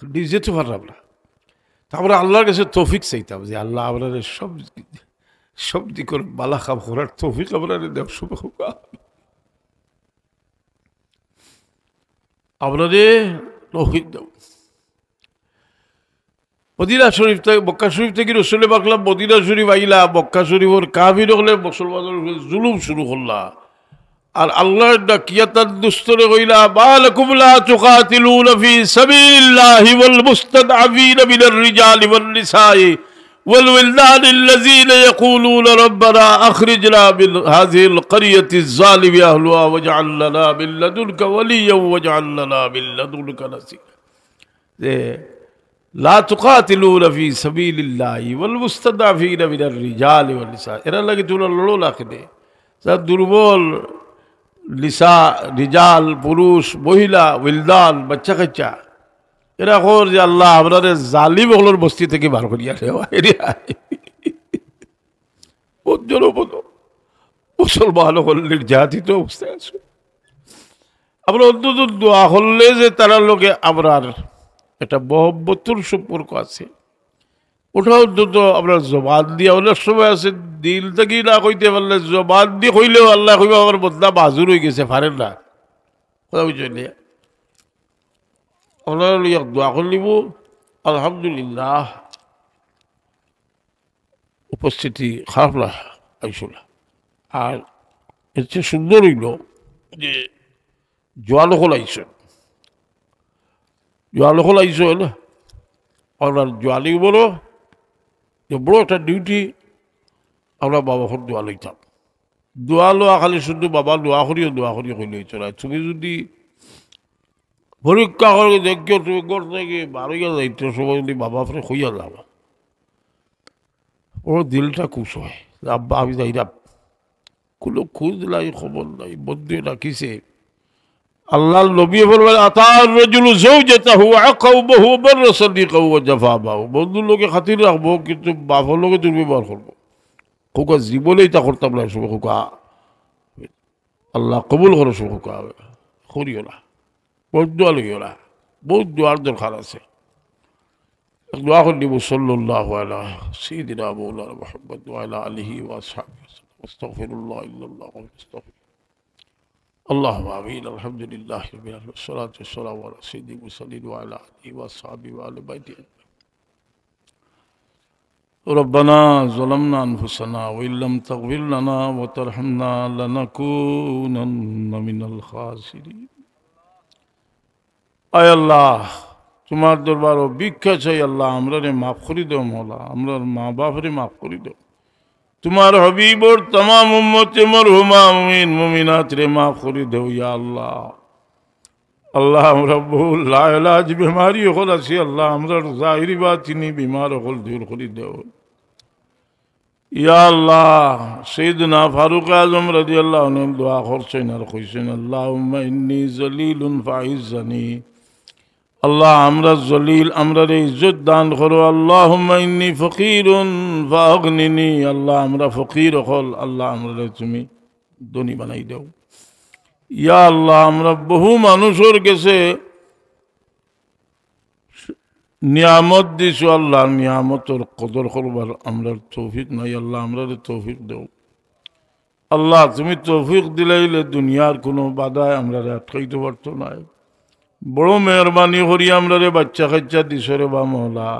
নিজে তো পারলাম না। তারপরে আল্লাহর কাছে তৌফিক চাইতাম যে আল্লাহ আমরা সব সব দিক বালা খাব করার তৌফিক আমরা দেব শুভ আপনাদের তৌফিক দেব। মদিনা শরীফ থেকে মক্কা শরীফ থেকে রসুলে পাকলাম মদিনা শরীফ আইলা, মক্কা শরীফর কাফির হলে মুসলমানের জুলুম শুরু করলা। আর আল্লাহর ডাকিয়াতার দুস্তরে কইলা মালাকুম লা তুকাতিলুনা ফি সাবিলিল্লাহি ওয়াল মুস্তাদআফিনা মিনার রিজালি ওয়ান নিসাই ওয়াল ওয়িলদানি আল্লাযীনা ইয়াকুলুনা রাব্বানা আখরিজনা মিন হাযিহিল ক্বরিয়াতিজ যালিমি আহলুহা ওয়াজআল লানা মিন লাদুনকা ওয়ালিয়্যান ওয়াজআল লানা মিন লাদুনকা নাসীরা। যে লা তুকাতিলুনা ফি সাবিলিল্লাহি ওয়াল মুস্তাদআফিনা মিনার রিজালি ওয়ান নিসা, এরা লাগে তোমরা লড়ো লাখে যারা দুর্বল, লিসা রিজাল পুরুষ মহিলা উইলদান বাচ্চা কাচ্চা, এরা কর যে আল্লাহ আপনাদের জালিম হলোর বস্তি থেকে বার করিয়া মুসলমান হল নির্যাতিত অবস্থায় আছো। আমরা অন্তত দোয়া করলে যে তারা লোকে আমরার একটা মহব্বতুর সম্পর্ক আছে, ওটা অন্তত আপনার জবান দিয়ে অনেক সময় আছে দিল থেকে না কইতে পারলে জবান দিয়ে কইলেও আল্লাহ কইবা আমার বদলা বাজুর হয়ে গেছে পারেন না কথা বুঝলি। আপনার দোয়া করলিব আলহামদুলিল্লাহ উপস্থিতি খারাপ না আইসল। আর এর চেয়ে সুন্দর হইল যে জোয়ালকল আইসন, জোয়ালকল আইসন আপনার জোয়ালি বলো যে বড় একটা ডিউটি আমরা বাবাখন দোয়া লইতাম। দোয়া লোয়া খালি শুধু বাবা দোয়া করিও কইলে চলে। তুমি যদি পরীক্ষা করে দেখিও তুমি ঘর থেকে বারোইয়া যাইতে সময় যদি বাবা ফেরে হইয়া যাবা, ওর দিলটা খুশ হয় আব্বা আমি যাইরাম, কোনো খোঁজ নাই খবর নাই, বন্ধু রাখিছে। আল্লাহর নবী বলবেন আতার রাজুলু যাওজাতাহু আকাউবাহু বারসাদিকাহু ওয়া জাফাবাহু, বন্ধুর লোকে খাতির রাখবো কিন্তু বাপর লোকে দুর্ব্যবহার করবো। খোকা জীবনেই তা করতাম না শুভ খোকা, আল্লাহ কবুল করো শুভ খোকা, করিও না, বহুত দোয়া লইও না, বহুত দোয়ার দরকার আছে। দোয়া করে নিব সাল্লাল্লাহু আলা সাইয়্যিদিনা মাওলানা মুহাম্মদ ওয়া আলা আলিহি ওয়া আসহাবিহি আস্তাগফিরুল্লাহ ইল্লাল্লাহ ওয়া আস্তাগফির اللهم آمين الحمد لله رب العالمين والصلاة والسلام على سيدنا المرسلين وعلى آله وأصحابه وآل بيته. ربنا ظلمنا أنفسنا وإن لم تغفر لنا وترحمنا لنكونن من الخاسرين. আয় আল্লাহ তোমার দরবার ভিক্ষা চাই আল্লাহ, আমরা মাফ করে দাও মওলা, আমরা মা বাপরে মাফ করে দাও। তোমার হবিবর तमाम উম্মতে মরহুমা মুমিন মুমিনাত রে মাফ করে দাও ইয়া আল্লাহ। আল্লাহ আমরা বহু লাইলাজ বিমারি হল আছি আল্লাহ, আমরা জাহিরি বাতিনি বিমার হল দূর করে দাও ইয়া আল্লাহ। সাইয়েদনা ফারুক আজম রাদিয়াল্লাহু আনহু দোয়া করছেন আর কইছেন আল্লাহুম্মা ইন্নী জলিলুন ফাইজ্জানি, আল্লাহ আমরা জলিল, আমরা ইজ্জত দান করো। আল্লাহুম্মা ইন্নী ফকিরুন ফাগনিনি, আল্লাহ আমরা ফকির হল, আল্লাহ আমরা তুমি ধনী বানাই দাও ইয়া আল্লাহ। আমরা বহু মানুষের কাছে নিয়ামত দিছো আল্লাহ, নিয়ামতের কদর করবার আমরা তৌফিক নাই আল্লাহ, আমরা তৌফিক দাও আল্লাহ। তুমি তৌফিক দিলাইলে দুনিয়ার কোনো বাধায় আমরা আটকাইতে পারতো না। বড় মেহরবানি করি আমরা বাচ্চা কাচ্চা দিছ রে বা মওলা,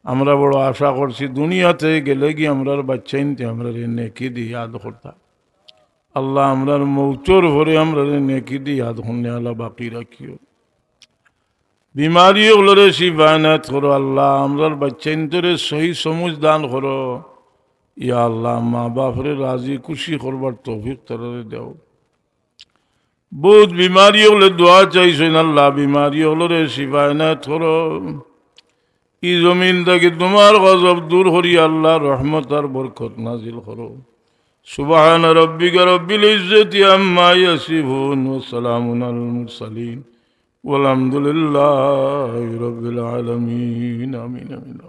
আমরা বড় আশা করছি দুনিয়াতে গেলে কি আমরা বাচ্চা ইনতে আমরা নেকি দিয়ে ইয়াদ করতাম আল্লাহ, আমরা মৌচর ভরে আমরা নেকি দিয়ে ইয়াদ করলে আল্লাহ বাকি রাখিও। বিমারি ওগুলোরে শিফায়নাত করো আল্লাহ, আমরা বাচ্চা ইনতরে সহি সমুজ দান করো ইয়া আল্লাহ। মা বাপরে রাজি খুশি করবার তৌফিক তারারে দেও। বহুত বিমারি হলে দোয়া চাইছেন আল্লাহ, বিমারি হলরে শিফায়নাত করো। ই জমিন থেকে তোমার গজব দূর করি আল্লাহ, রহমত আর বরকত নাজিল করো। সুবহান রাব্বিকা রব্বিল ইজ্জতি আম্মা ইয়াসিফুন ওয়া সালামুন আলাল মুরসালিন ওয়াল হামদুলিল্লাহি রাব্বিল আলামিন। আমিন আমিন।